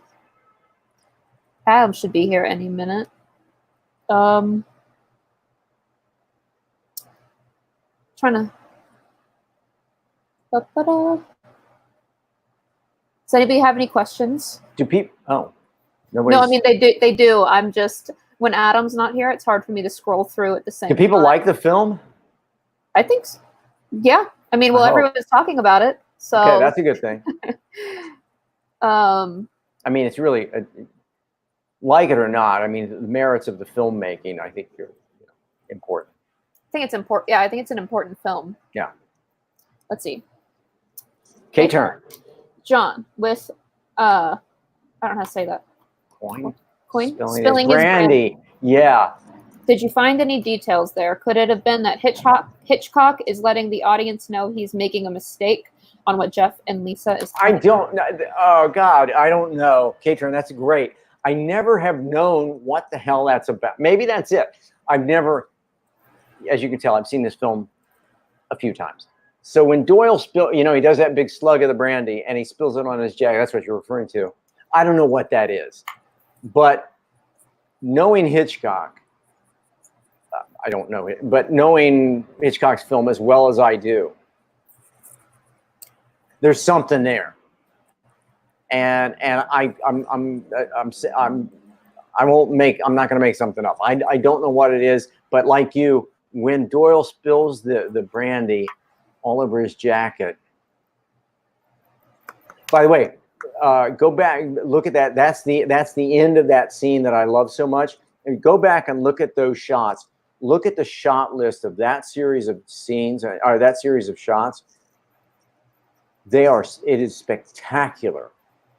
Adam should be here any minute. Trying to. Does anybody have any questions? Do people? Oh, no. I mean, they do. I'm just, when Adam's not here, it's hard for me to scroll through at the same time. Do people like the film? I think so. Yeah. I mean, well, everyone is talking about it, so okay, that's a good thing. I mean, it's really like it or not. I mean, the merits of the filmmaking, I think, are important. I think it's important. Yeah, I think it's an important film. Yeah. Let's see. K-turn. John with I don't know how to say that. Coin. Spilling his brandy. Yeah. Did you find any details there? Could it have been that Hitchcock is letting the audience know he's making a mistake on what Jeff and Lisa is doing? I don't know. Oh, God, I don't know. K-turn, that's great. I never have known what the hell that's about. Maybe that's it. I've never, as you can tell, I've seen this film a few times. So when Doyle he does that big slug of the brandy and he spills it on his jacket. That's what you're referring to. I don't know what that is. But knowing Hitchcock, I don't know it, but knowing Hitchcock's film as well as I do, there's something there, and I'm not going to make something up. I don't know what it is, but like you, when Doyle spills the brandy all over his jacket. By the way, go back, look at that. That's the end of that scene that I love so much. And go back and look at those shots. Look at the shot list of that series of scenes, or that series of shots. It is spectacular.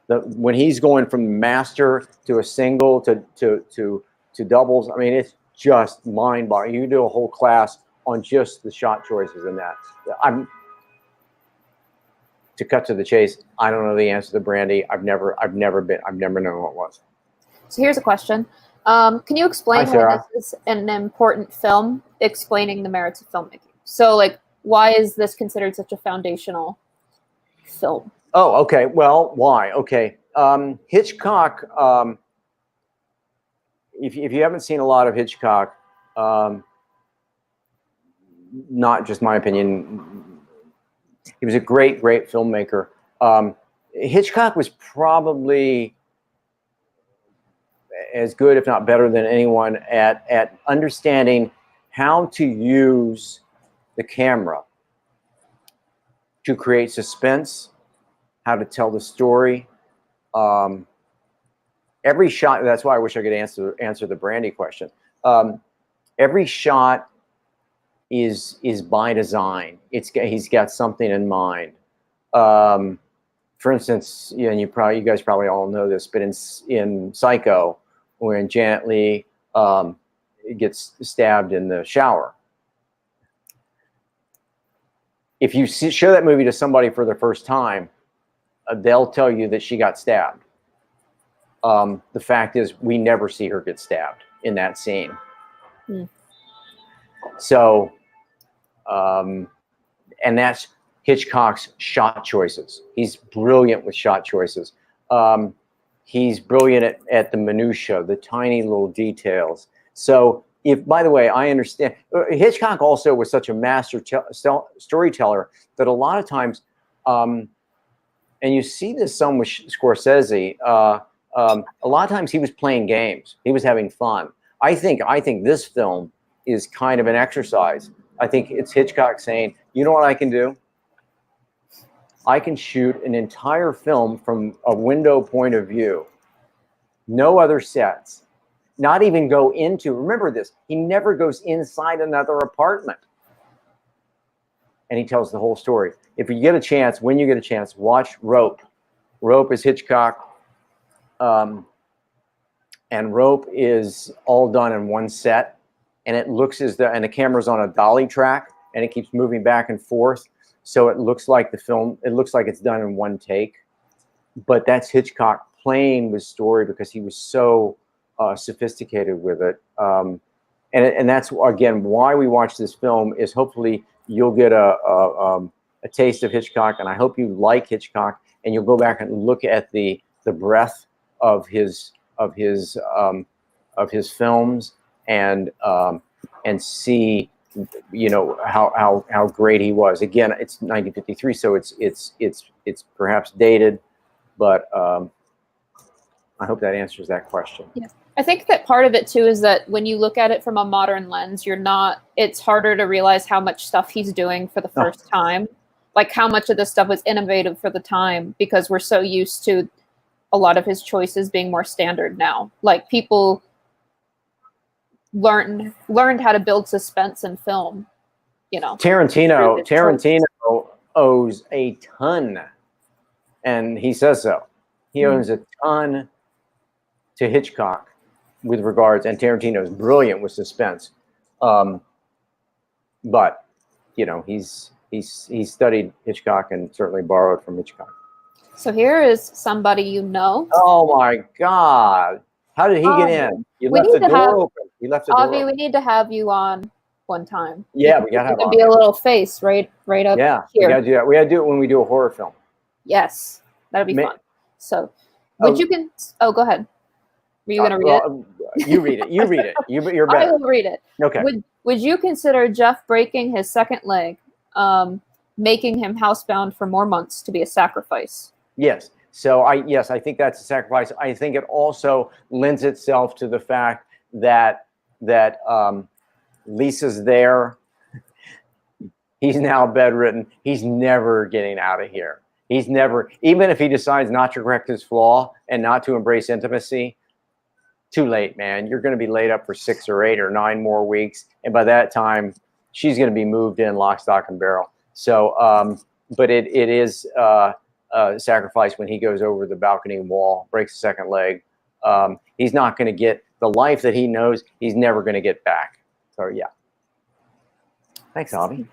When he's going from master to a single to doubles, I mean, it's just mind-boggling. You can do a whole class on just the shot choices in that. To cut to the chase, I don't know the answer to brandy. I've never known what it was. So here's a question. Can you explain why this is an important film, explaining the merits of filmmaking? So, like, why is this considered such a foundational film? Oh, okay. Well, why? Okay. Hitchcock, if you haven't seen a lot of Hitchcock, not just my opinion, he was a great filmmaker. Hitchcock was probably as good, if not better than anyone at understanding how to use the camera to create suspense, how to tell the story. Every shot, that's why I wish I could answer the Brandy question. Every shot is by design. He's got something in mind. For instance, and you guys probably all know this, but in Psycho, when Janet Leigh gets stabbed in the shower, if you show that movie to somebody for the first time, they'll tell you that she got stabbed. The fact is, we never see her get stabbed in that scene. So, and that's Hitchcock's shot choices. He's brilliant with shot choices. He's brilliant at the minutia, the tiny little details. So, by the way, I understand, Hitchcock also was such a master storyteller that a lot of times, and you see this some with Scorsese, a lot of times he was playing games. He was having fun. I think this film is kind of an exercise. I think it's Hitchcock saying, you know what I can do? I can shoot an entire film from a window point of view. No other sets. Not even go into, remember this, he never goes inside another apartment. And he tells the whole story. If you get a chance, when you get a chance, watch Rope. Rope is Hitchcock. And Rope is all done in one set. And it looks as though, and the camera's on a dolly track, and it keeps moving back and forth. So it looks like the film, it looks like it's done in one take. But that's Hitchcock playing with story because he was so sophisticated with it. And that's, again, why we watch this film, is hopefully you'll get a taste of Hitchcock, and I hope you like Hitchcock, and you'll go back and look at the breadth of his films, and see, you know, how great he was. Again, it's 1953, so it's perhaps dated, but I hope that answers that question. Yes. I think that part of it too is that when you look at it from a modern lens, it's harder to realize how much stuff he's doing for the first time. Like how much of this stuff was innovative for the time, because we're so used to a lot of his choices being more standard now. Like people learned how to build suspense in film, you know. Tarantino owes a ton, and he says so. He owes a ton to Hitchcock with regards, and Tarantino's brilliant with suspense. But you know, he's studied Hitchcock and certainly borrowed from Hitchcock. So here is somebody you know. Oh my God. How did he get in? You left the door open. You left the door open. We need to have you on one time. Yeah, we gotta have it. Be a little face right up here. Yeah, we gotta do that. We gotta do it when we do a horror film. Yes, that'd be fun. So, go ahead. Were you gonna read it? You read it. You read it. You're better. I will read it. Okay. Would you consider Jeff breaking his second leg, making him housebound for more months, to be a sacrifice? Yes. So I think that's a sacrifice. I think it also lends itself to the fact that Lisa's there. He's now bedridden. He's never getting out of here. He's never, even if he decides not to correct his flaw and not to embrace intimacy, too late, man. You're going to be laid up for 6 or 8 or 9 more weeks. And by that time, she's going to be moved in lock, stock, and barrel. So, but it is a sacrifice when he goes over the balcony wall, breaks the second leg. He's not going to get the life that he knows he's never going to get back. So, yeah. Thanks, Avi.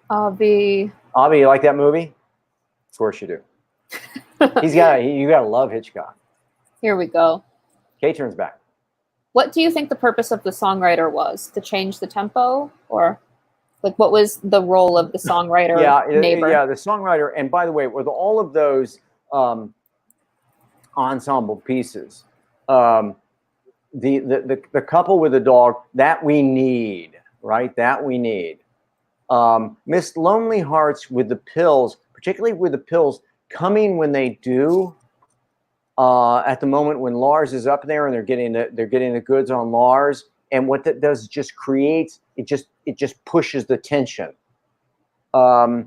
Avi, you like that movie? Of course you do. You gotta love Hitchcock. Here we go. Kay turns back. What do you think the purpose of the songwriter was? To change the tempo, or like what was the role of the songwriter? Neighbor? Yeah, the songwriter. And by the way, with all of those ensemble pieces, the couple with the dog, that we need, right? That we need. Miss Lonely Hearts with the pills, particularly with the pills coming when they do, at the moment when Lars is up there and they're getting the goods on Lars, and what that does is just creates it just pushes the tension. The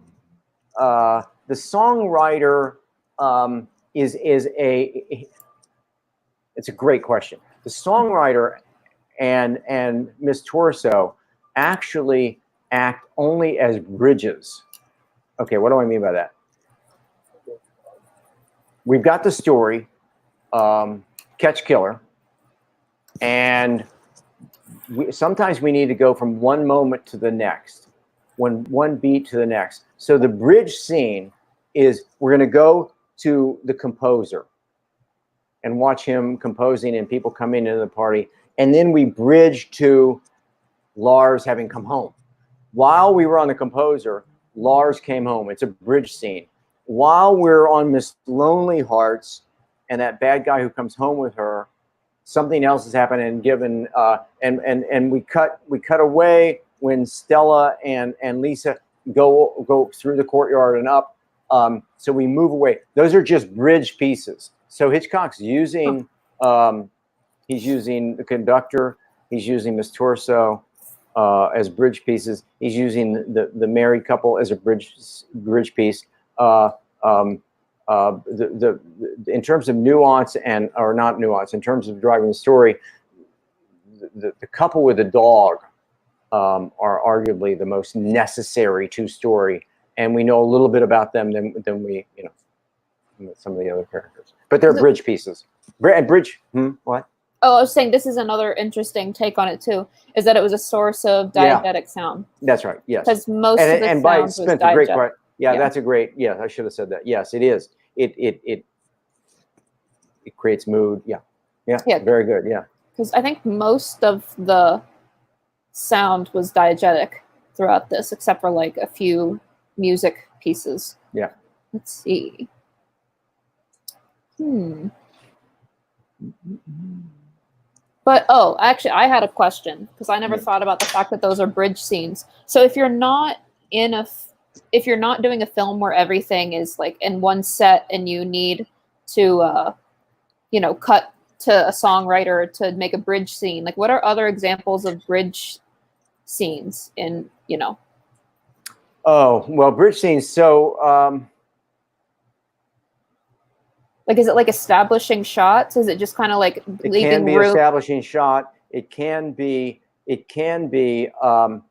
songwriter it's a great question. The songwriter and Miss Torso actually act only as bridges. Okay, what do I mean by that? We've got the story, Catch Killer, and sometimes we need to go from one moment to the next, one beat to the next. So the bridge scene is we're going to go to the composer and watch him composing and people coming into the party, and then we bridge to Lars having come home. While we were on the composer, Lars came home. It's a bridge scene. While we're on Miss Lonely Hearts and that bad guy who comes home with her, something else has happened and given and we cut away when Stella and Lisa go through the courtyard and up. So we move away. Those are just bridge pieces. So Hitchcock's using he's using the conductor, he's using Miss Torso as bridge pieces. He's using the married couple as a bridge piece. In terms of nuance or not nuance, in terms of driving the story, the couple with the dog are arguably the most necessary to story, and we know a little bit about them than we some of the other characters. But they're bridge pieces. What? Oh, I was saying this is another interesting take on it too, is that it was a source of diegetic sound. That's right. Yes. Because most of the sounds was diegetic. That's a great. Yeah, I should have said that. Yes, it is. It creates mood. Yeah. Very good. Yeah. Because I think most of the sound was diegetic throughout this, except for like a few music pieces. Yeah. Let's see. But actually, I had a question because I never thought about the fact that those are bridge scenes. So if you're not doing a film where everything is like in one set and you need to, cut to a songwriter to make a bridge scene, like what are other examples of bridge scenes in, Oh, well, bridge scenes. So, like, is it like establishing shots? Is it just kind of like leaving it can be room? establishing shot. It can be, oh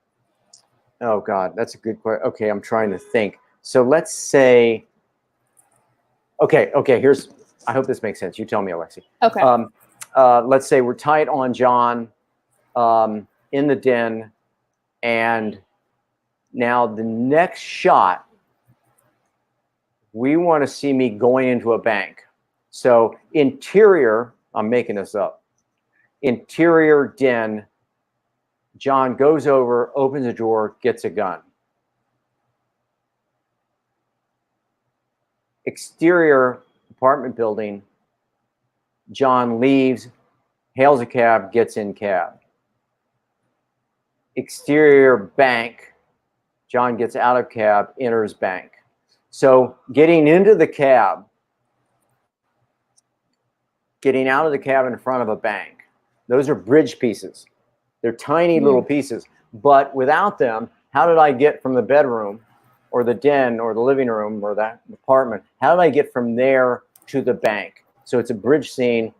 God, that's a good question. Okay. I'm trying to think. So let's say, okay. I hope this makes sense. You tell me, Alexie. Okay. Let's say we're tight on John, in the den, and now the next shot, we want to see me going into a bank. So interior, I'm making this up. Interior den, John goes over, opens a drawer, gets a gun. Exterior apartment building, John leaves, hails a cab, gets in cab. Exterior bank, John gets out of cab, enters bank. So getting into the cab, getting out of the cab in front of a bank, those are bridge pieces. They're tiny little pieces, but without them, how did I get from the bedroom or the den or the living room or that apartment? How did I get from there to the bank? So it's a bridge scene.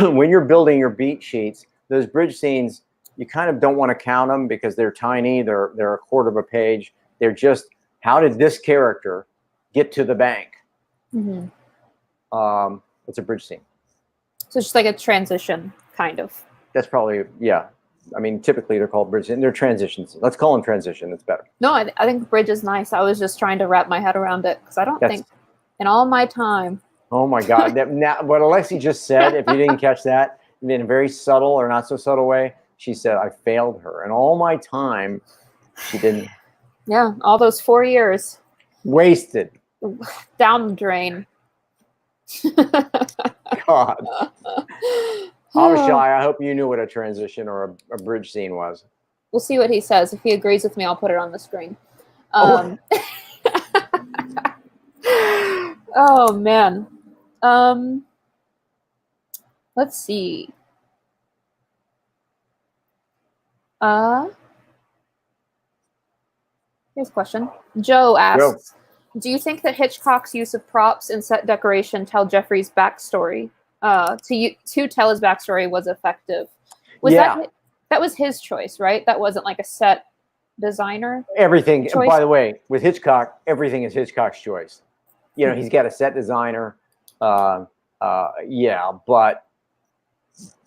When you're building your beat sheets, those bridge scenes, you kind of don't want to count them because they're tiny. They're a quarter of a page. They're just, how did this character get to the bank? Mm-hmm. It's a bridge scene. So it's just like a transition, kind of. That's probably, yeah. I mean, typically they're called bridges. They're transitions. Let's call them transition. It's better. No, I think bridge is nice. I was just trying to wrap my head around it because I don't think in all my time. Oh my God. Now, what Alexie just said, if you didn't catch that, in a very subtle or not so subtle way, she said, I failed her. And all my time, she didn't. Yeah, all those 4 years. Wasted. Down the drain. God. I was shy. I hope you knew what a transition or a bridge scene was. We'll see what he says. If he agrees with me, I'll put it on the screen. Oh man. Let's see. Here's a question. Joe asks, do you think that Hitchcock's use of props and set decoration tell Jeffrey's backstory, to tell his backstory was effective? Was that was his choice, right? That wasn't like a set designer? Everything, choice? By the way, with Hitchcock, everything is Hitchcock's choice. You know, he's got a set designer. Yeah, but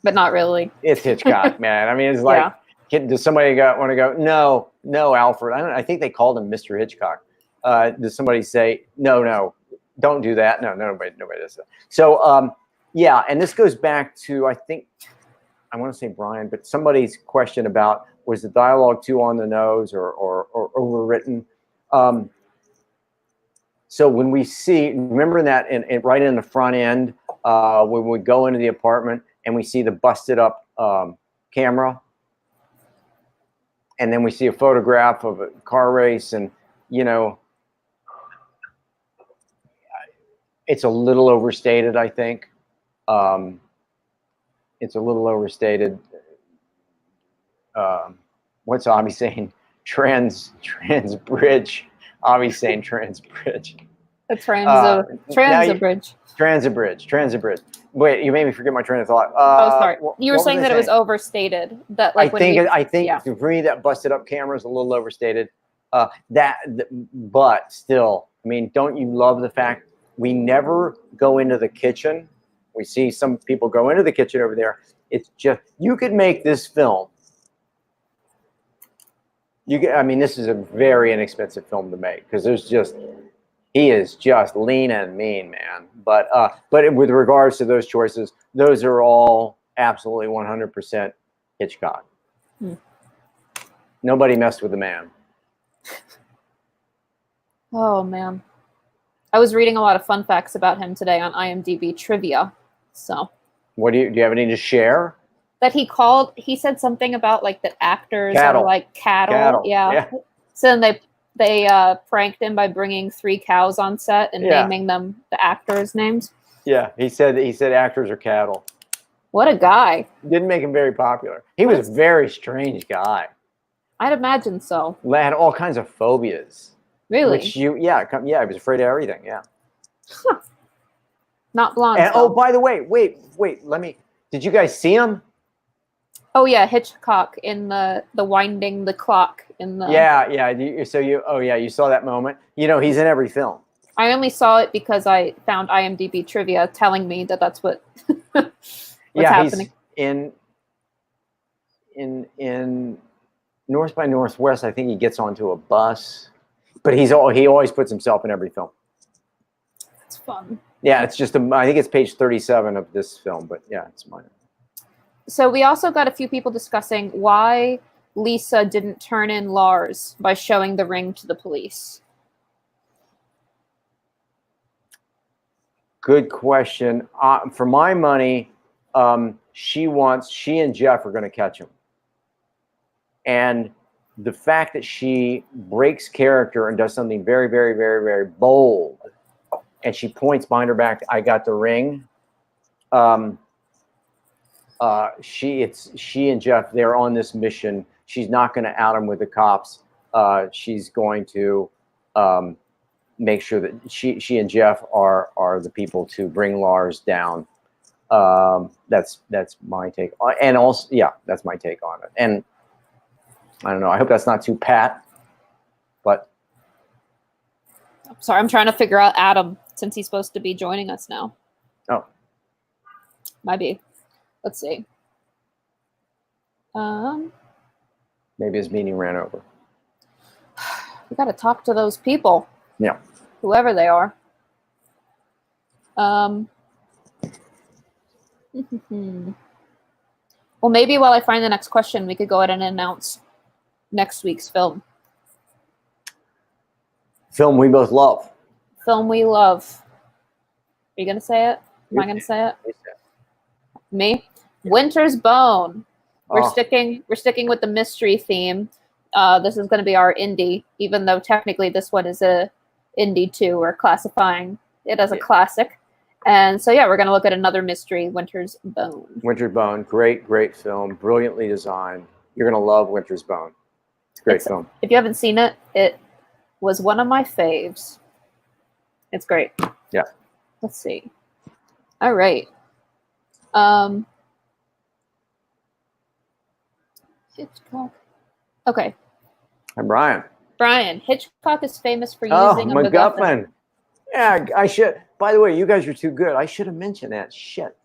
not really. It's Hitchcock, man. I mean, it's like, does somebody want to go? No, Alfred. I think they called him Mr. Hitchcock. Does somebody say, no, don't do that? No, nobody does that. So, yeah, and this goes back to, I want to say Brian, but somebody's question about, was the dialogue too on the nose or overwritten? So when we see, remember that right in the front end, when we go into the apartment and we see the busted up camera, and then we see a photograph of a car race, and, you know, it's a little overstated, I think. It's a little overstated. What's Avi saying? Trans bridge. Avi's saying trans bridge. A transit bridge. Transit bridge. Wait, you made me forget my train of thought. Sorry. You were saying that it was overstated. That like I think for me that busted up camera is a little overstated. But still, I mean, don't you love the fact we never go into the kitchen? We see some people go into the kitchen over there. It's just, you could make this film. I mean, this is a very inexpensive film to make because he is just lean and mean, man. But with regards to those choices, those are all absolutely 100% Hitchcock. Nobody messed with the man. Oh, man. I was reading a lot of fun facts about him today on IMDb trivia. So, what do you have any to share? That he said something about like the actors are like cattle. Yeah. So then they pranked him by bringing 3 cows on set and naming them the actors' names. Yeah, he said actors are cattle. What a guy. Didn't make him very popular. He was a very strange guy. I'd imagine so. Had all kinds of phobias. Really? He was afraid of everything. Yeah. Huh. Not blonde. And, oh, by the way, wait. Did you guys see him? Oh yeah, Hitchcock in the winding the clock in the. Yeah. So you saw that moment. You know, he's in every film. I only saw it because I found IMDb trivia telling me that that's what. what's happening. He's in North by Northwest. I think he gets onto a bus, but he always puts himself in every film. It's fun. Yeah, it's just I think it's page 37 of this film, but yeah, it's mine. So we also got a few people discussing why Lisa didn't turn in Lars by showing the ring to the police. Good question. For my money, she and Jeff are going to catch him. And the fact that she breaks character and does something very, very, very, very bold, and she points behind her back, I got the ring. She and Jeff, they're on this mission. She's not going to out him with the cops. She's going to make sure that she and Jeff are the people to bring Lars down. That's my take. And also, that's my take on it. And I don't know. I hope that's not too pat, but. Sorry, I'm trying to figure out Adam since he's supposed to be joining us now. Oh. Might be. Let's see. Maybe his meeting ran over. We got to talk to those people. Yeah. Whoever they are. Well, maybe while I find the next question, we could go ahead and announce next week's film. Film we both love. Film we love. Are you going to say it? Am I going to say it? Me? Winter's Bone. We're sticking with the mystery theme. This is going to be our indie, even though technically this one is a indie too. We're classifying it as a classic. And so, yeah, we're going to look at another mystery, Winter's Bone. Winter's Bone, great film, brilliantly designed. You're going to love Winter's Bone. It's a great film. If you haven't seen it, it was one of my faves. It's great. Yeah. Let's see. All right. Hitchcock. Okay. And Brian. Brian, Hitchcock is famous for using a MacGuffin. Yeah, I should. By the way, you guys are too good. I should have mentioned that. Shit.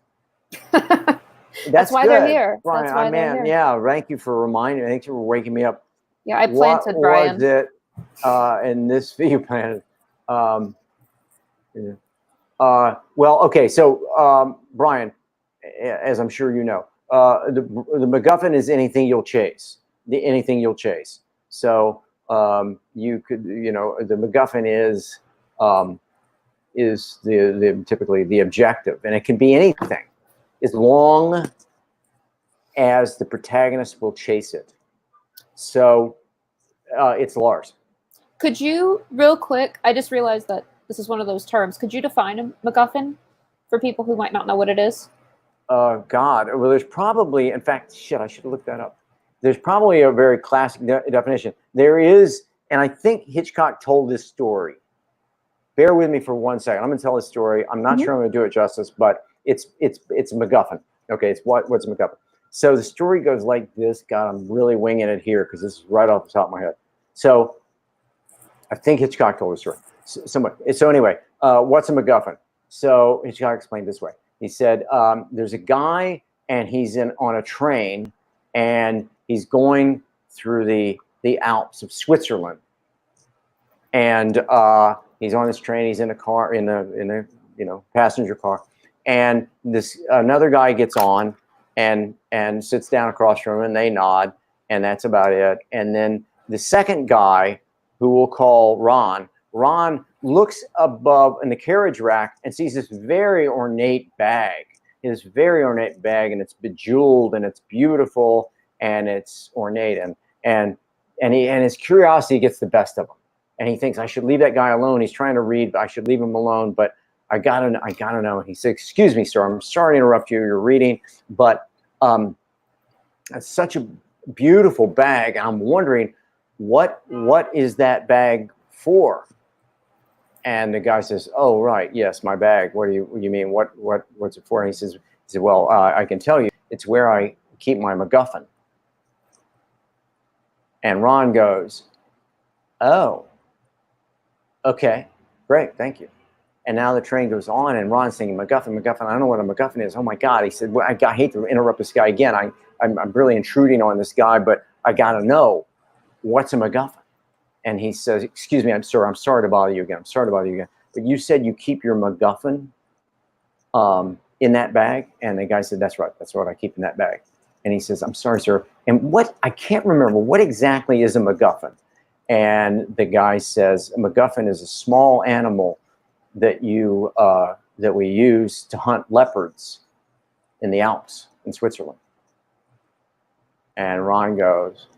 That's why good. they're here. Brian, That's why they're here. Yeah, thank you for reminding me. Thank you for waking me up. Yeah, I planted, Brian. What was it in this video planted? Well, okay, so Brian, as I'm sure you know, the MacGuffin is anything you'll chase. Anything you'll chase. So you could, the MacGuffin is typically the objective, and it can be anything as long as the protagonist will chase it. So it's Lars. Could you, real quick, I just realized that this is one of those terms. Could you define a MacGuffin for people who might not know what it is? God, well, there's probably, in fact, shit, I should have looked that up. There's probably a very classic definition. There is, and I think Hitchcock told this story. Bear with me for 1 second. I'm going to tell this story. I'm not sure I'm going to do it justice, but it's a MacGuffin. Okay, it's what's a MacGuffin? So the story goes like this. God, I'm really winging it here because this is right off the top of my head. So I think Hitchcock told the story. So anyway, what's a MacGuffin? So Hitchcock explained this way. He said, there's a guy and he's on a train and he's going through the Alps of Switzerland. And he's on this train, he's in a car, in a passenger car. And this another guy gets on and sits down across from him and they nod, and that's about it. And then the second guy, who we'll call Ron, looks above in the carriage rack and sees this very ornate bag. His very ornate bag, and it's bejeweled and it's beautiful and it's ornate, and his curiosity gets the best of him. And he thinks, I should leave that guy alone. He's trying to read, but I should leave him alone. But I gotta know. And he said, excuse me, sir, I'm sorry to interrupt you. You're reading, but it's such a beautiful bag. I'm wondering what is that bag for? And the guy says, oh, right, yes, my bag. What do you mean? What's it for? And he said, well, I can tell you, it's where I keep my MacGuffin. And Ron goes, oh, okay, great, thank you. And now the train goes on, and Ron's thinking, MacGuffin, I don't know what a MacGuffin is. Oh my God. He said, well, I hate to interrupt this guy again. I'm really intruding on this guy, but I gotta know, what's a MacGuffin? And he says, excuse me, I'm sorry to bother you again. But you said you keep your MacGuffin in that bag? And the guy said, that's right. That's what I keep in that bag. And he says, I'm sorry, sir. And I can't remember, what exactly is a MacGuffin? And the guy says, a MacGuffin is a small animal that we use to hunt leopards in the Alps in Switzerland. And Ron goes,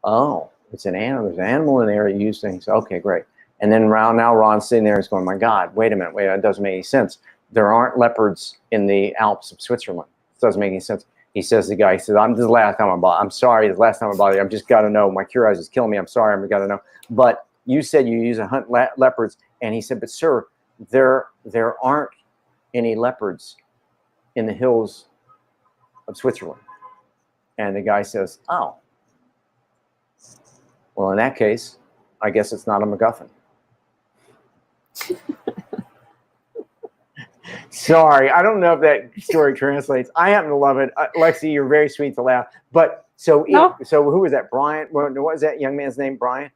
oh, it's an animal. There's an animal in there that you use things. Okay, great. And then now Ron's sitting there and he's going, my God, wait a minute, that doesn't make any sense. There aren't leopards in the Alps of Switzerland. It doesn't make any sense. He says, the guy says, this is the last time I'm sorry, the last time I bother you. I've just got to know. My curiosity is killing me. I'm sorry, I've got to know. But you said you use to hunt leopards. And he said, but sir, there aren't any leopards in the hills of Switzerland. And the guy says, oh, well, in that case, I guess it's not a MacGuffin. Sorry, I don't know if that story translates. I happen to love it. Lexi, you're very sweet to laugh. But so who was that? Brian? What was that young man's name? Brian?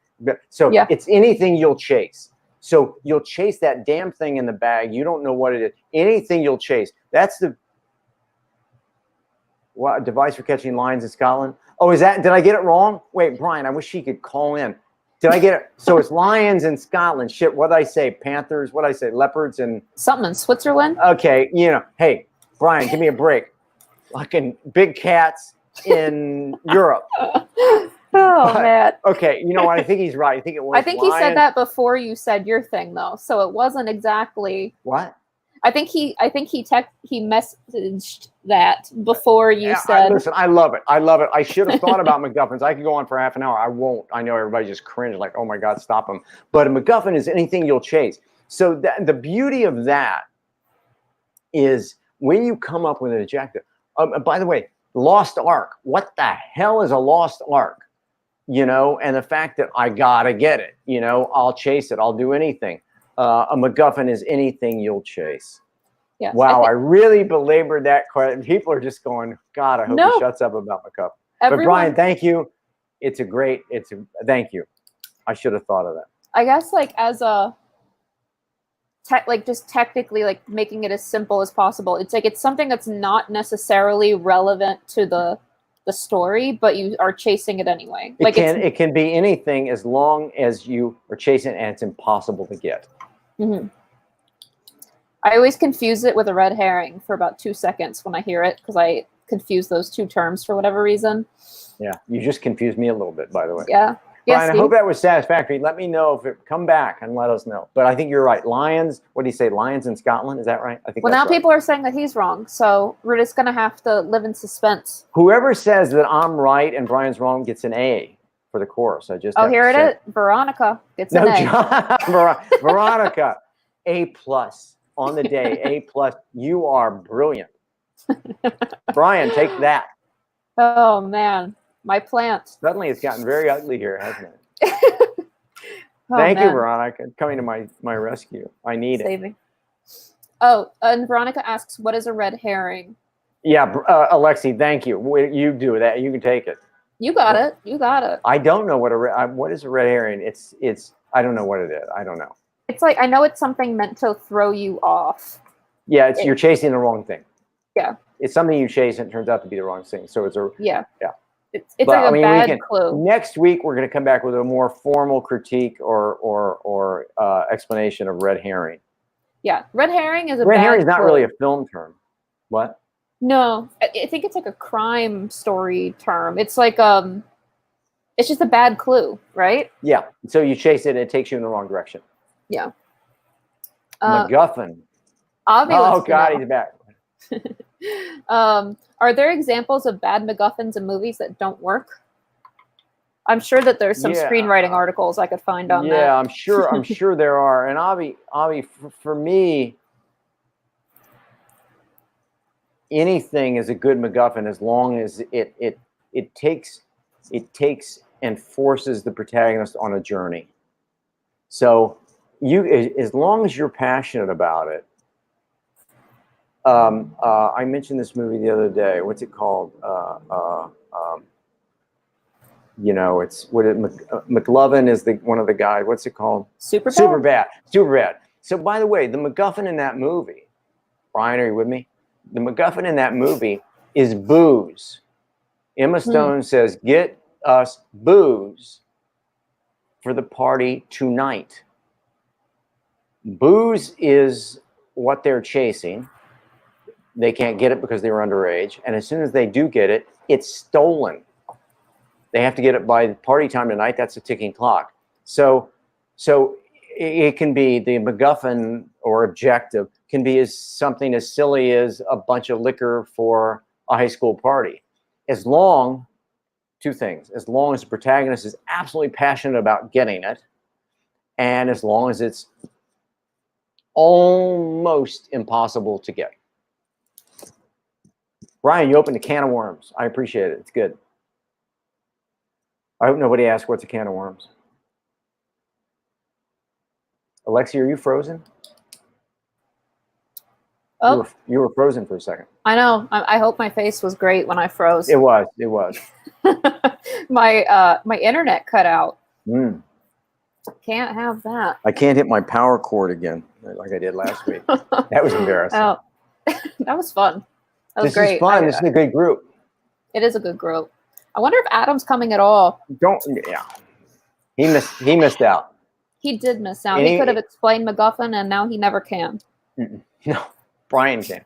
So yeah. It's anything you'll chase. So you'll chase that damn thing in the bag. You don't know what it is. Anything you'll chase. That's the device for catching lions in Scotland. Oh, did I get it wrong? Wait, Brian, I wish he could call in. Did I get it? So it's lions in Scotland. Shit, what'd I say? Panthers? What'd I say? Leopards and... Something in Switzerland? Okay, hey, Brian, give me a break. Fucking big cats in Europe. Man. Okay, you know what? I think he's right. I think it was I think lions. He said that before you said your thing, though. So it wasn't exactly... What? I think he messaged that before you said. Listen, I love it. I love it. I should have thought about MacGuffins. I could go on for half an hour. I won't. I know everybody just cringe like, oh my God, stop him. But a MacGuffin is anything you'll chase. So the beauty of that is when you come up with an objective. By the way, lost arc. What the hell is a lost arc? You know, and the fact that I gotta get it. You know, I'll chase it. I'll do anything. A MacGuffin is anything you'll chase. Yes, wow, I really belabored that question. People are just going, God, I hope he shuts up about MacGuffin. But Brian, thank you. Thank you. I should have thought of that. I guess like as a just technically like making it as simple as possible. It's like it's something that's not necessarily relevant to the story, but you are chasing it anyway. Like it can be anything as long as you are chasing it and it's impossible to get. Mm-hmm. I always confuse it with a red herring for about 2 seconds when I hear it because I confuse those two terms for whatever reason. Yeah, you just confused me a little bit, by the way. Yeah. Brian, I hope that was satisfactory. Let me know if it come back and let us know. But I think you're right. Lions, what do you say? Lions in Scotland? Is that right? I think. Well, now people are saying that he's wrong, so we're just gonna have to live in suspense. Whoever says that I'm right and Brian's wrong gets an A for the course. I just here it is. Veronica gets an A. Veronica, A+ on the day. A+. You are brilliant. Brian, take that. Oh man. My plant. Suddenly it's gotten very ugly here, hasn't it? Thank you, Veronica, coming to my rescue. I need it. Oh, and Veronica asks, what is a red herring? Yeah, Alexie, thank you. You do that. You can take it. You got it. You got it. I don't know what is a red herring. It's I don't know what it is. I don't know. It's like I know it's something meant to throw you off. Yeah, you're chasing the wrong thing. Yeah. It's something you chase and it turns out to be the wrong thing. So it's a yeah. It's but, like a bad clue. Next week we're going to come back with a more formal critique or explanation of red herring. Yeah, red herring is a red bad herring is not clue. really a film term. What? No, I think it's like a crime story term. It's like it's just a bad clue, right? Yeah. So you chase it and it takes you in the wrong direction. Yeah. MacGuffin. Oh God, he's back. Are there examples of bad MacGuffins in movies that don't work? I'm sure that there's some screenwriting articles I could find on that. Yeah, I'm sure there are. And Avi, for me, anything is a good MacGuffin as long as it takes and forces the protagonist on a journey. So as long as you're passionate about it. I mentioned this movie the other day. What's it called? It's McLovin is one of the guys. What's it called? Superbad. So by the way, the MacGuffin in that movie, Brian, are you with me? The MacGuffin in that movie is booze. Emma Stone says, "Get us booze for the party tonight." Booze is what they're chasing. They can't get it because they were underage. And as soon as they do get it, it's stolen. They have to get it by party time tonight. That's a ticking clock. So it can be the MacGuffin or objective can be something as silly as a bunch of liquor for a high school party. Two things. As long as the protagonist is absolutely passionate about getting it, and as long as it's almost impossible to get. Brian, you opened a can of worms. I appreciate it. It's good. I hope nobody asked what's a can of worms. Alexie, are you frozen? Oh, you were frozen for a second. I know. I hope my face was great when I froze. It was. My internet cut out. Mm. Can't have that. I can't hit my power cord again like I did last week. That was embarrassing. Oh, that was fun. That was great. This is fun. This is a good group. It is a good group. I wonder if Adam's coming at all. Yeah. He missed out. He did miss out. He could have explained MacGuffin, and now he never can. No, Brian can.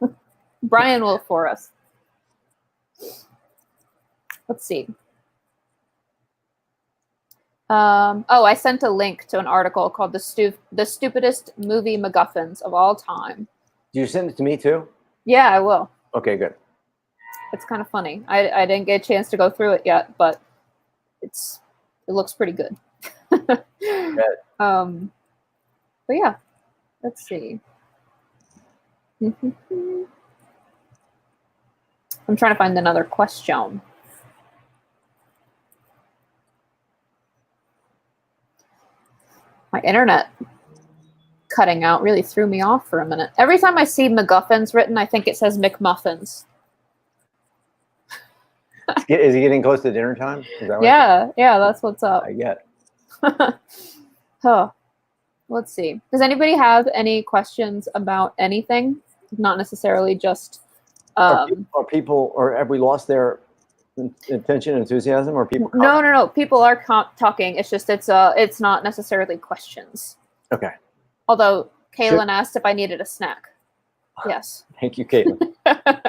Brian will for us. Let's see. I sent a link to an article called "The Stupidest Movie MacGuffins of All Time." Do you send it to me too? Yeah, I will. Okay, good. It's kind of funny. I didn't get a chance to go through it yet, but it looks pretty good. But yeah, let's see. I'm trying to find another question. My internet cutting out really threw me off for a minute. Every time I see MacGuffins written, I think it says McMuffins. Is he getting close to dinner time? Is that yeah, that's what's up. I get. Huh. Let's see. Does anybody have any questions about anything? Not necessarily just. Are people, or have we lost their attention, enthusiasm, or people? No. People are talking. It's just it's not necessarily questions. Okay. Although Kaylin asked if I needed a snack. Yes. Thank you, Caitlin.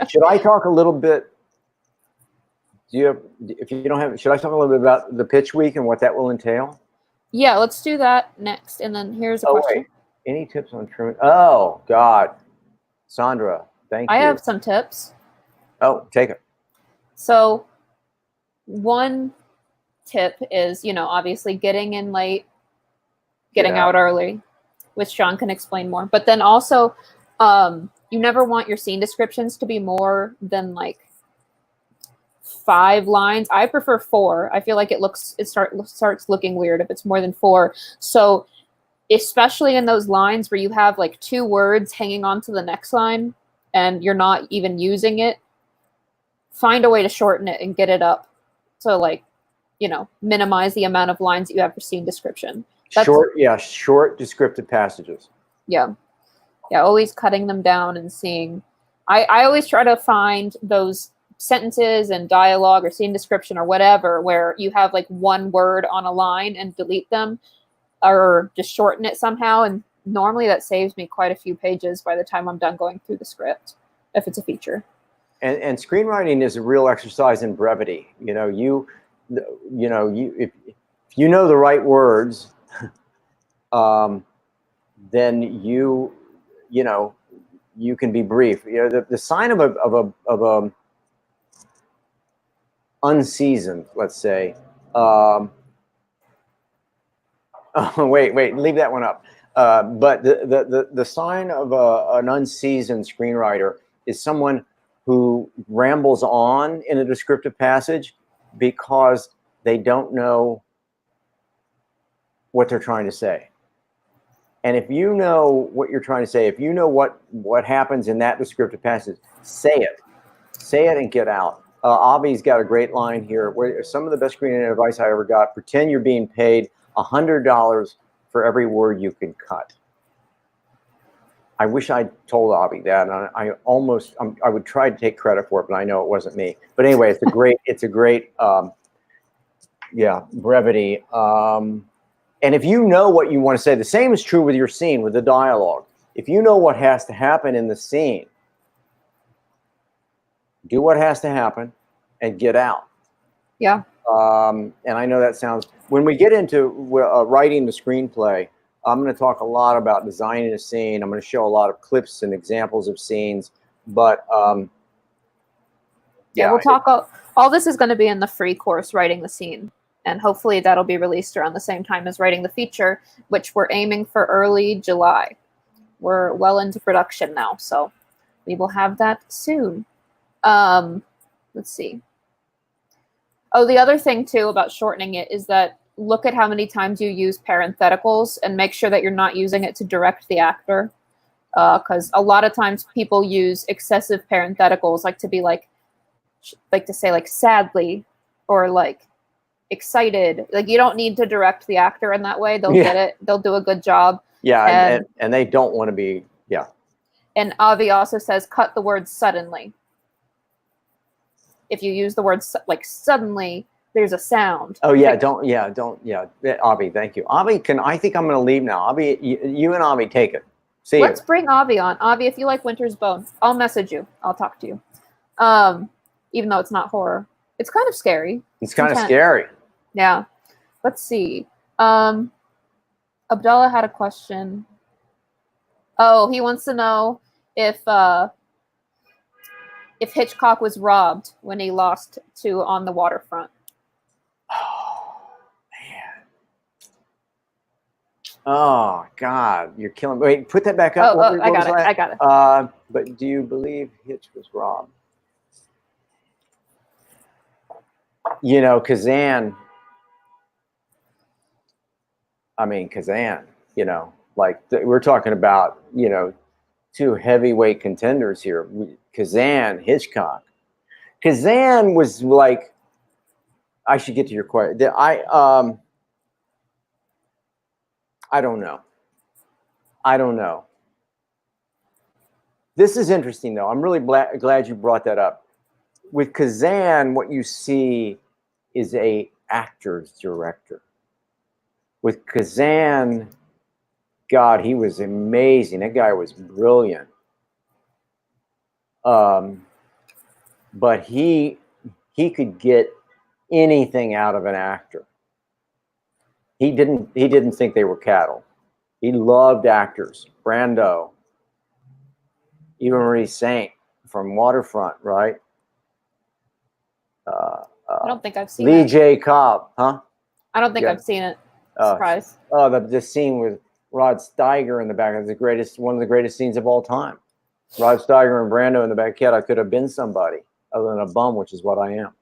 Should I talk a little bit? If you don't have, should I talk a little bit about the pitch week and what that will entail? Yeah, let's do that next. And then here's a question. Wait. Any tips on trimming? Oh God, Sandra, thank you. I have some tips. Oh, take it. So one tip is, obviously getting in late, getting out early, which John can explain more. But then also, you never want your scene descriptions to be more than like 5 lines. I prefer 4. I feel like it starts looking weird if it's more than 4. So especially in those lines where you have like 2 words hanging on to the next line and you're not even using it, find a way to shorten it and get it up to like, minimize the amount of lines that you have for scene description. Short descriptive passages. Yeah, always cutting them down and seeing. I always try to find those sentences and dialogue or scene description or whatever where you have like 1 word on a line and delete them or just shorten it somehow, and normally that saves me quite a few pages by the time I'm done going through the script if it's a feature. And screenwriting is a real exercise in brevity. If you know the right words, then you can be brief. The sign of a unseasoned, let's say. Wait, leave that one up. But the sign of an unseasoned screenwriter is someone who rambles on in a descriptive passage because they don't know what they're trying to say. And if you know what you're trying to say, if you know what happens in that descriptive passage, say it and get out. Avi's got a great line here. Where some of the best screenwriting advice I ever got: pretend you're being paid $100 for every word you can cut. I wish I told Avi that, and I would try to take credit for it, but I know it wasn't me. But anyway, it's a great brevity. And if you know what you want to say, the same is true with your scene, with the dialogue. If you know what has to happen in the scene, do what has to happen and get out. Yeah. And I know that sounds, when we get into writing the screenplay, I'm going to talk a lot about designing a scene. I'm going to show a lot of clips and examples of scenes, but we'll talk. All this is going to be in the free course, Writing the Scene. And hopefully that'll be released around the same time as Writing the Feature, which we're aiming for early July. We're well into production now, so we will have that soon. Let's see. Oh, the other thing too about shortening it is that look at how many times you use parentheticals and make sure that you're not using it to direct the actor. Because a lot of times people use excessive parentheticals, like to be like to say like sadly or like excited. Like you don't need to direct the actor in that way. They'll get it. They'll do a good job. Yeah, and they don't want to be, And Avi also says cut the word suddenly. If you use the word like suddenly, there's a sound. Oh yeah, Avi, thank you. Avi, I think I'm going to leave now. Avi, you and Avi take it. See Let's bring Avi on. Avi, if you like Winter's Bone, I'll message you. I'll talk to you. Even though it's not horror. It's kind of scary. It's kind of scary. Yeah. Let's see. Abdullah had a question. Oh, he wants to know if Hitchcock was robbed when he lost to On the Waterfront. Oh, man. Oh, God. You're killing me. Wait, put that back up. Oh, I got it. I got it. But do you believe Hitch was robbed? You know, Kazan. I mean, Kazan, you know, like we're talking about, you know, two heavyweight contenders here. Kazan, Hitchcock. Kazan was like, I should get to your question. I don't know. I don't know. This is interesting, though. I'm really glad you brought that up. With Kazan, what you see is a actor's director. With Kazan, God, he was amazing. That guy was brilliant. But he could get anything out of an actor. He didn't think they were cattle. He loved actors. Brando, even Marie Saint from Waterfront, right? I don't think I've seen Lee it. J. Cobb, huh? I don't think Yeah. I've seen it. Surprise. The scene with Rod Steiger in the back is one of the greatest scenes of all time. Rod Steiger and Brando in the backyard. I could have been somebody other than a bum, which is what I am.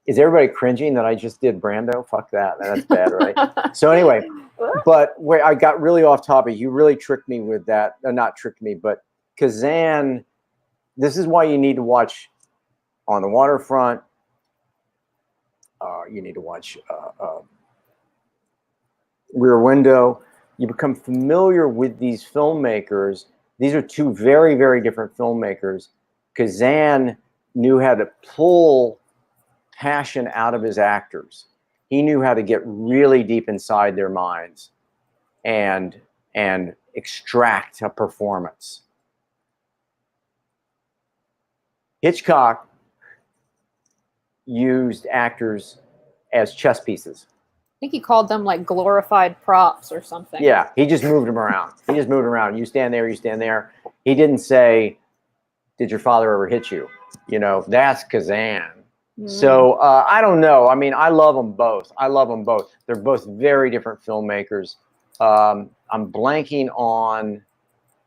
Is everybody cringing that I just did Brando? Fuck that. That's bad, right? So anyway, but where I got really off topic, you really tricked me with that. Not tricked me, but Kazan, this is why you need to watch On the Waterfront. You need to watch Rear Window. You become familiar with these filmmakers. These are two very, very different filmmakers. Kazan knew how to pull passion out of his actors. He knew how to get really deep inside their minds and extract a performance. Hitchcock used actors as chess pieces. I think he called them like glorified props or something. Yeah, he just moved them around. He just moved them around. You stand there, you stand there. He didn't say, "Did your father ever hit you?" You know, that's Kazan. So I don't know. I mean, I love them both. I love them both. They're both very different filmmakers. I'm blanking on,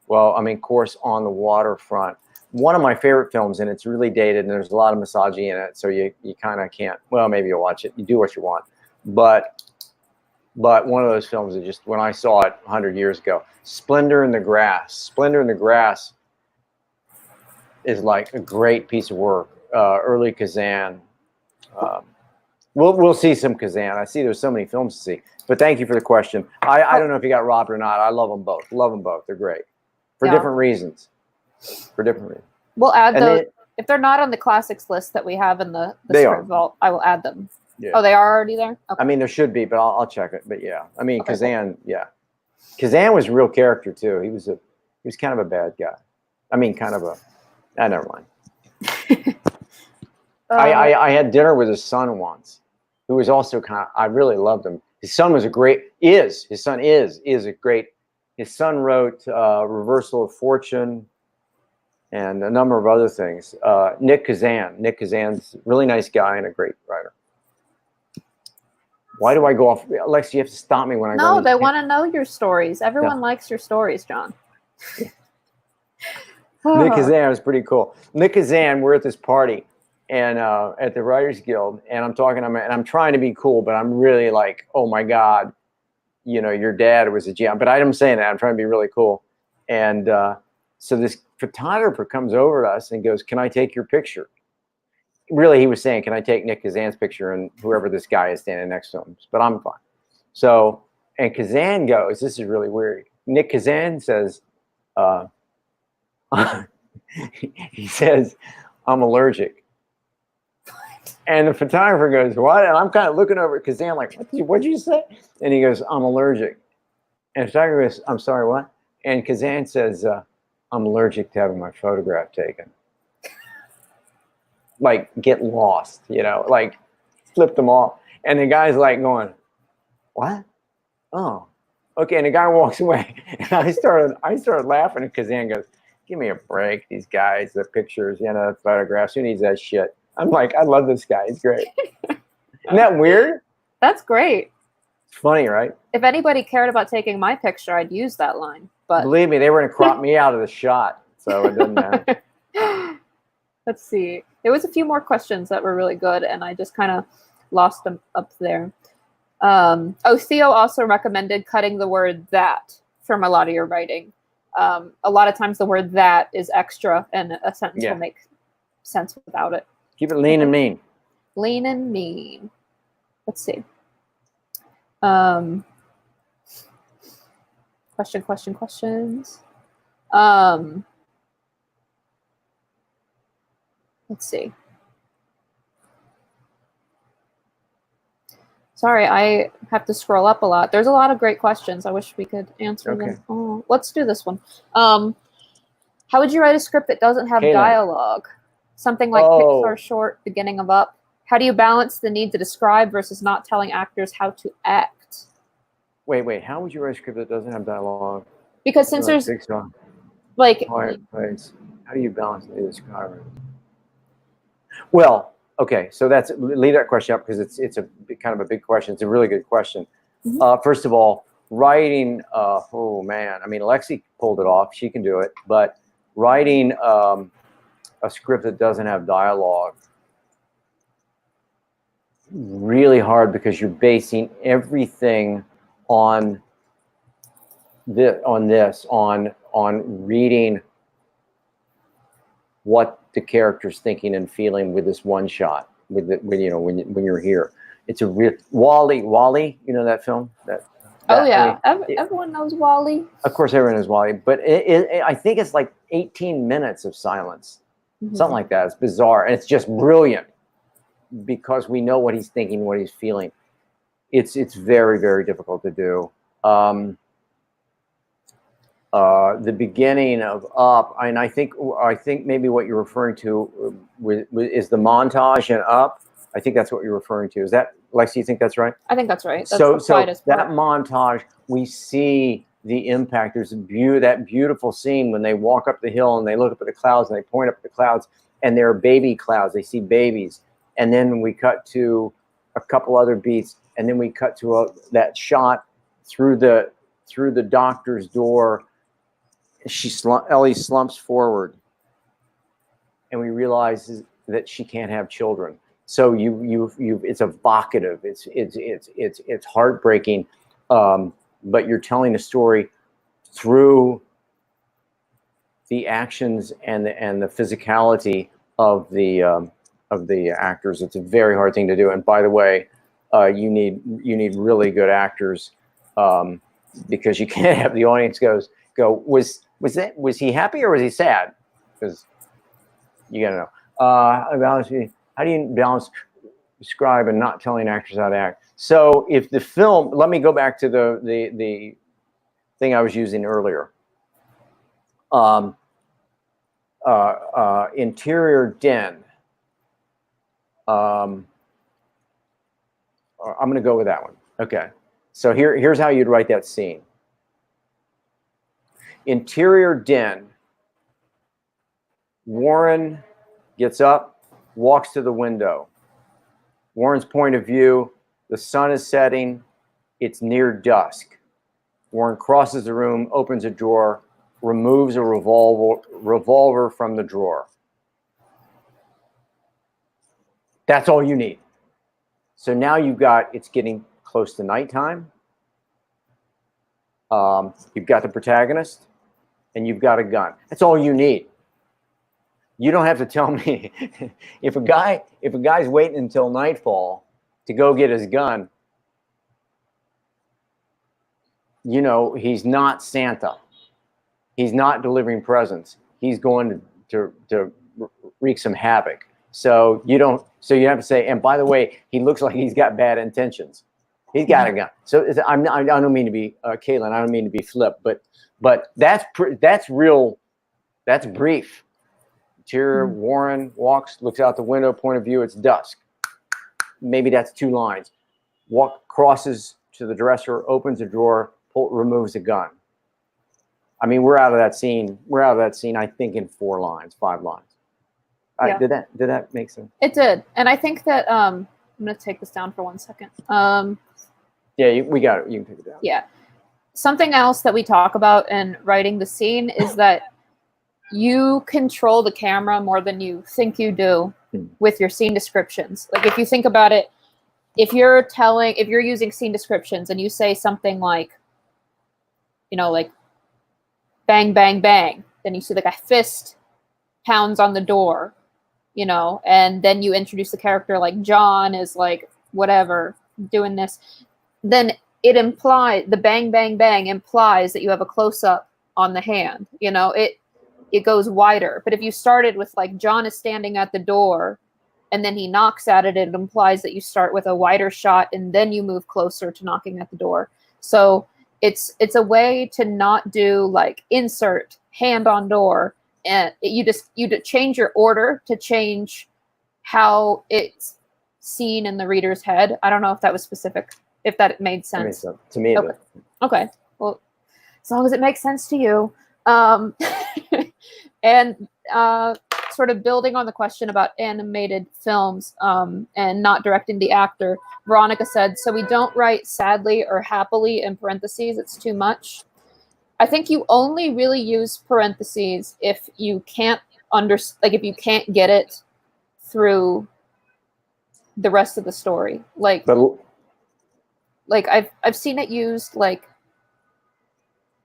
well, I mean, of course, On the Waterfront. One of my favorite films, and it's really dated, and there's a lot of misogyny in it, so you kind of can't. Well, maybe you'll watch it. You do what you want, but one of those films that just, when I saw it 100 years ago, Splendor in the Grass. Splendor in the Grass is like a great piece of work. Early Kazan. We'll see some Kazan. I see there's so many films to see. But thank you for the question. I don't know if you got robbed or not. I love them both. Love them both. They're great for different reasons. For different reasons. We'll add those. If they're not on the classics list that we have in the script vault, I will add them. Yeah. Oh, they are already there? Okay. I mean, there should be, but I'll check it. But yeah, I mean, Kazan, yeah. Kazan was a real character too. He was kind of a bad guy. I mean, kind of a, never mind. I had dinner with his son once, who was also I really loved him. His son was his son is a great, his son wrote Reversal of Fortune and a number of other things. Nick Kazan's a really nice guy and a great writer. Why do I go off? Alexie, you have to stop me when I go. No, they want to know your stories. Everyone likes your stories, John. Nick Kazan was pretty cool. Nick Kazan, we're at this party and at the Writers Guild, and I'm talking to him, and I'm trying to be cool, but I'm really like, oh my God, you know, your dad was a GM. But I'm saying that, I'm trying to be really cool. And so this photographer comes over to us and goes, "Can I take your picture?" Really, he was saying, "Can I take Nick Kazan's picture?" And whoever this guy is standing next to him, but I'm fine. So, and Kazan goes, this is really weird. Nick Kazan says, he says, "I'm allergic." And the photographer goes, "What?" And I'm kind of looking over at Kazan like, what'd you say? And he goes, "I'm allergic." And the photographer goes, "I'm sorry, what?" And Kazan says, "I'm allergic to having my photograph taken." Like, get lost, you know, like flip them off. And the guy's like going, "What? Oh, okay." And the guy walks away. And I started laughing, and Kazan goes, give me a break. These guys, the pictures, you know, photographs. Who needs that shit? I'm like, I love this guy. He's great. Isn't that weird? That's great. It's funny, right? If anybody cared about taking my picture, I'd use that line. But believe me, they were going to crop me out of the shot, so it doesn't matter. Let's see. There was a few more questions that were really good, and I just kind of lost them up there. Theo also recommended cutting the word that from a lot of your writing. A lot of times the word that is extra, and a sentence will make sense without it. Keep it lean and mean. Lean and mean. Let's see. Questions. Let's see. Sorry, I have to scroll up a lot. There's a lot of great questions. I wish we could answer them. Oh, let's do this one. How would you write a script that doesn't have dialogue? Something like Pixar short, beginning of Up. How do you balance the need to describe versus not telling actors how to act? Wait. How would you write a script that doesn't have dialogue? Because since there's like quiet place, how do you balance the describe? Well, okay, so leave that question up because it's a kind of a big question. It's a really good question. Mm-hmm. First of all, writing. Oh man, I mean, Alexie pulled it off. She can do it. But writing a script that doesn't have dialogue, really hard because you're basing everything on reading what the character's thinking and feeling with this one shot. When you're here, it's a real Wall-E. You know that film? Everyone knows Wall-E. Of course, everyone knows Wall-E, but I think it's like 18 minutes of silence, something like that. It's bizarre, and it's just brilliant because we know what he's thinking, what he's feeling. It's very, very difficult to do. The beginning of Up, and I think maybe what you're referring to is the montage in Up. I think that's what you're referring to. Is that, Lexi, you think that's right? I think that's right. That's so that montage, we see the impact. There's that beautiful scene when they walk up the hill and they look up at the clouds and they point up at the clouds and they're baby clouds. They see babies. And then we cut to a couple other beats, and then we cut to that shot through the doctor's door. Ellie slumps forward, and we realize that she can't have children. So it's evocative. It's heartbreaking, but you're telling a story through the actions and the physicality of the actors. It's a very hard thing to do. And by the way, you need really good actors because you can't have the audience go, was he happy or was he sad? Because you got to know. How do you balance describe and not telling actors how to act? So if the film, let me go back to the thing I was using earlier. Interior den. I'm going to go with that one. Okay. So here's how you'd write that scene. Interior den. Warren gets up, walks to the window. Warren's point of view, the sun is setting. It's near dusk. Warren crosses the room, opens a drawer, removes a revolver from the drawer. That's all you need. So now it's getting close to nighttime. You've got the protagonist and you've got a gun. That's all you need. You don't have to tell me if a guy's waiting until nightfall to go get his gun, he's not Santa. He's not delivering presents. He's going to wreak some havoc. So you have to say, and by the way, he looks like he's got bad intentions. He's got a gun. So I don't mean to be Caitlin. I don't mean to be flip, but that's real. That's brief. Interior, Warren walks, looks out the window, point of view, it's dusk. Maybe that's 2 lines. Crosses to the dresser, opens a drawer, removes a gun. I mean, we're out of that scene. We're out of that scene, I think, in 4 lines, 5 lines. Yeah. Did that make sense? It did. And I think that I'm going to take this down for 1 second. Yeah, we got it. You can take it down. Yeah. Something else that we talk about in writing the scene is that you control the camera more than you think you do with your scene descriptions. Like, if you think about it, if you're using scene descriptions and you say something like, you know, like bang, bang, bang, then you see like a fist pounds on the door, you know, and then you introduce the character like John is like whatever doing this, then it implies, the bang, bang, bang implies that you have a close up on the hand, you know, it goes wider. But if you started with like John is standing at the door and then he knocks at it, it implies that you start with a wider shot and then you move closer to knocking at the door. So it's a way to not do like insert hand on door, and you change your order to change how it's seen in the reader's head. I don't know if that was specific, if that made sense. To me, okay. Okay. Well, as long as it makes sense to you. And sort of building on the question about animated films and not directing the actor, Veronica said, so we don't write sadly or happily in parentheses. It's too much. I think you only really use parentheses if you can't if you can't get it through the rest of the story. Like I've seen it used like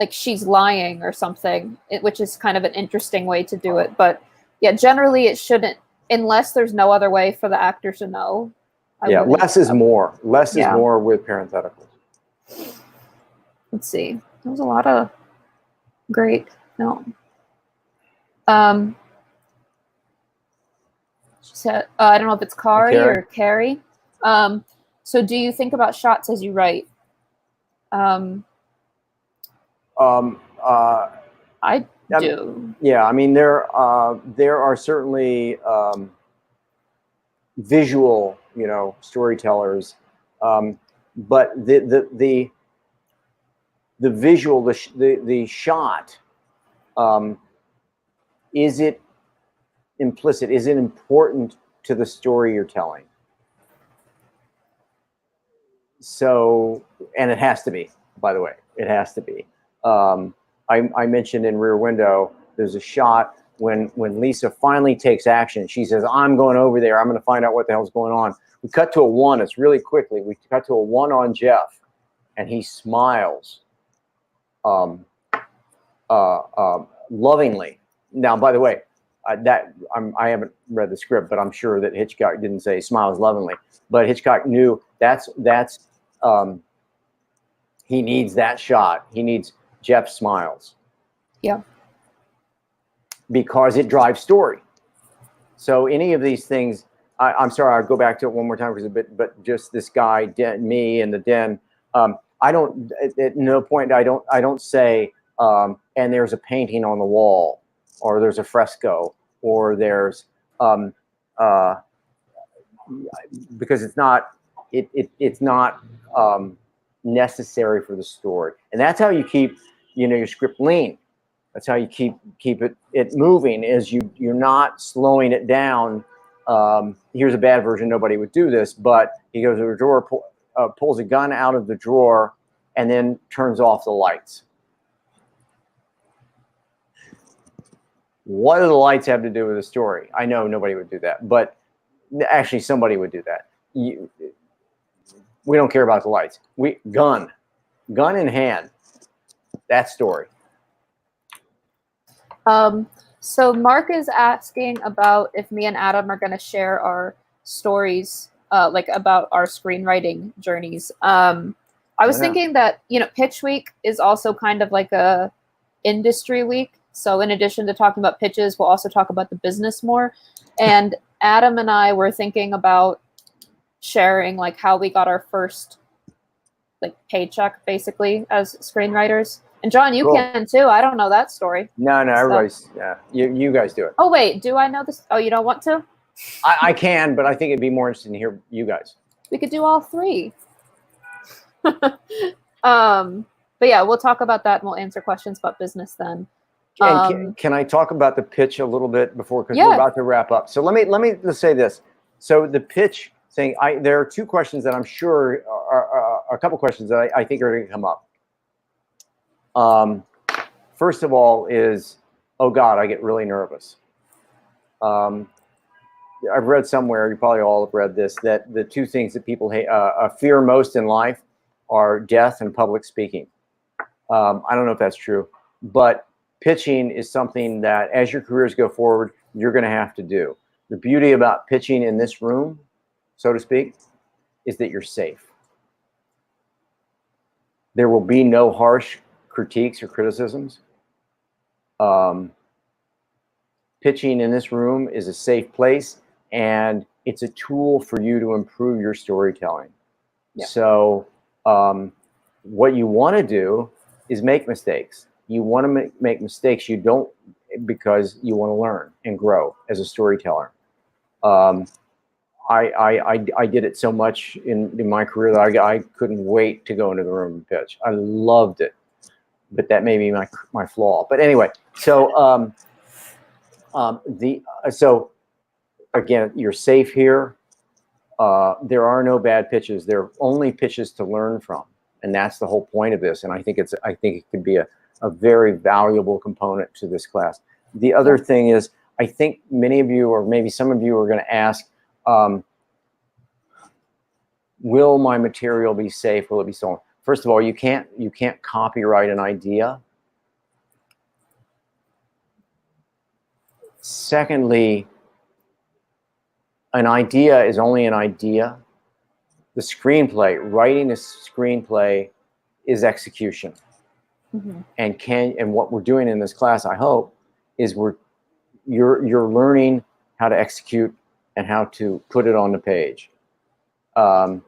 she's lying or something, which is kind of an interesting way to do it. But yeah, generally it shouldn't, unless there's no other way for the actor to know. Less is more. Less is more with parentheticals. Let's see. There was a lot of great film. She said, I don't know if it's Kari or Carrie. So do you think about shots as you write? I do. Yeah, I mean there are certainly visual, you know, storytellers, but the visual, the shot, is it implicit? Is it important to the story you're telling? So, and it has to be, by the way, it has to be. I mentioned in Rear Window, there's a shot when Lisa finally takes action. She says, I'm going over there. I'm going to find out what the hell's going on. We cut to a 1. It's really quickly. We cut to a 1 on Jeff, and he smiles lovingly. Now, by the way, I haven't read the script, but I'm sure that Hitchcock didn't say smiles lovingly. But Hitchcock knew that's he needs that shot. He needs Jeff smiles. Yeah. Because it drives story. So any of these things, I'm sorry, I'll go back to it one more time because but just this guy, me and the den. I don't, at no point I don't say, and there's a painting on the wall, or there's a fresco, or there's because it's not necessary for the story. And that's how you keep, you know, your script lean. That's how you keep it moving, is you're not slowing it down. Here's a bad version, nobody would do this, but he goes to a drawer, pulls a gun out of the drawer, and then turns off the lights. What do the lights have to do with the story? I know nobody would do that, but actually somebody would do that. We don't care about the lights. Gun in hand. That story. So Mark is asking about if me and Adam are going to share our stories, like about our screenwriting journeys. I was thinking that, you know, Pitch Week is also kind of like a industry week. So in addition to talking about pitches, we'll also talk about the business more. And Adam and I were thinking about sharing like how we got our first like paycheck basically as screenwriters. And John, you can too. I don't know that story. No, everybody's, yeah. You guys do it. Oh wait, do I know this? Oh, you don't want to? I can, but I think it'd be more interesting to hear you guys. We could do all three. But yeah, we'll talk about that and we'll answer questions about business then. And can I talk about the pitch a little bit before, because Yeah. we're about to wrap up. So let me just say this. So the pitch thing, there are two questions that I'm sure are a couple questions that I think are going to come up. First of all is, oh God, I get really nervous. I've read somewhere, you probably all have read this, that the two things that people fear most in life are death and public speaking. I don't know if that's true, but pitching is something that as your careers go forward, you're going to have to do. The beauty about pitching in this room, so to speak, is that you're safe. There will be no harsh critiques or criticisms. Pitching in this room is a safe place, and it's a tool for you to improve your storytelling. Yeah. So what you want to do is make mistakes. You want to make mistakes. You don't, because you want to learn and grow as a storyteller. I did it so much in my career that I couldn't wait to go into the room and pitch. I loved it, but that may be my flaw. But anyway, so so again, you're safe here. There are no bad pitches. There are only pitches to learn from, and that's the whole point of this. And I think it could be a very valuable component to this class. The other thing is, I think many of you, or maybe some of you, are going to ask, will my material be safe? Will it be stolen? First of all, you can't copyright an idea. Secondly, an idea is only an idea. The screenplay, writing a screenplay, is execution. Mm-hmm. And what we're doing in this class, I hope, is you're learning how to execute and how to put it on the page. The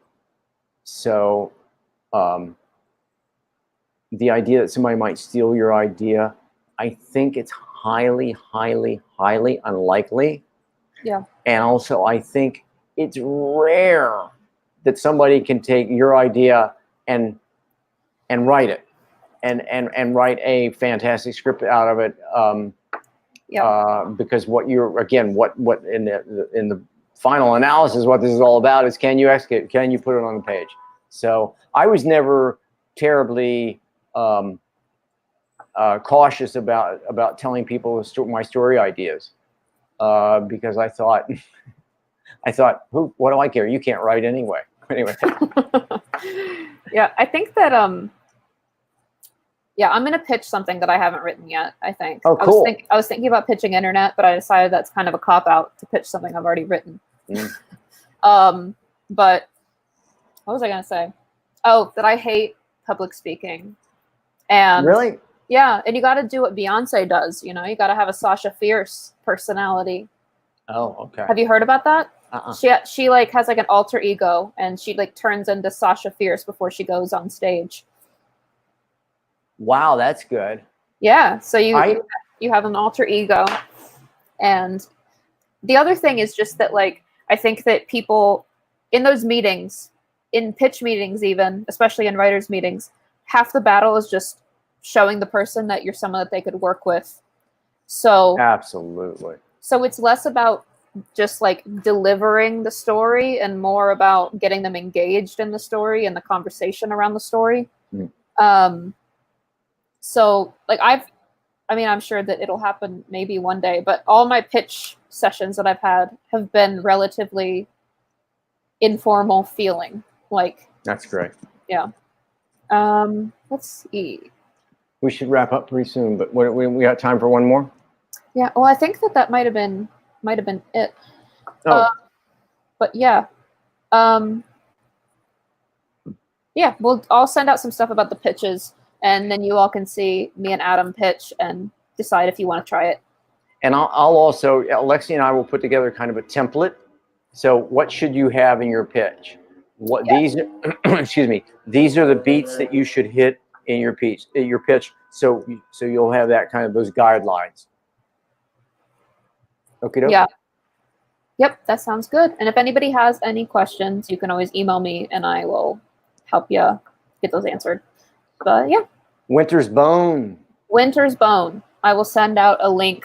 idea that somebody might steal your idea, I think it's highly, highly, highly unlikely. Yeah. And also, I think it's rare that somebody can take your idea and write it and write a fantastic script out of it. Because what you're, again, what in the final analysis, what this is all about is, can you execute? Can you put it on the page? So I was never terribly cautious about telling people my story ideas, because I thought, what do I care? You can't write anyway. Anyway. Yeah, I think that yeah, I'm gonna pitch something that I haven't written yet. I think. Oh, cool. I was thinking about pitching internet, but I decided that's kind of a cop out to pitch something I've already written. Mm. But what was I gonna say? Oh, that I hate public speaking. And really? Yeah, and you got to do what Beyonce does. You know, you got to have a Sasha Fierce personality. Oh, okay. Have you heard about that? Uh-uh. She like has like an alter ego, and she like turns into Sasha Fierce before she goes on stage. Wow, that's good. Yeah, so you have an alter ego. And the other thing is just that, like, I think that people in those meetings, in pitch meetings even, especially in writers' meetings, half the battle is just showing the person that you're someone that they could work with. So absolutely. So it's less about just like delivering the story and more about getting them engaged in the story and the conversation around the story. Mm. So like I'm sure that it'll happen maybe one day, but all my pitch sessions that I've had have been relatively informal feeling. Like, that's great. Yeah. Let's see. We should wrap up pretty soon, but we got time for one more? Yeah, well, I think that might have been it. Oh. But yeah. Yeah, I'll send out some stuff about the pitches, and then you all can see me and Adam pitch and decide if you want to try it. And I'll also, Alexie and I will put together kind of a template. So what should you have in your pitch? These excuse me, these are the beats that you should hit in your pitch. So you'll have that kind of those guidelines. Okay. Yeah. Yep, that sounds good. And if anybody has any questions, you can always email me and I will help you get those answered. But yeah. Winter's Bone. Winter's Bone. I will send out a link.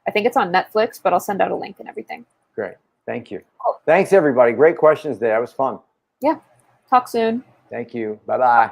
I think it's on Netflix, but I'll send out a link and everything. Great. Thank you. Thanks, everybody. Great questions there. That was fun. Yeah. Talk soon. Thank you. Bye-bye.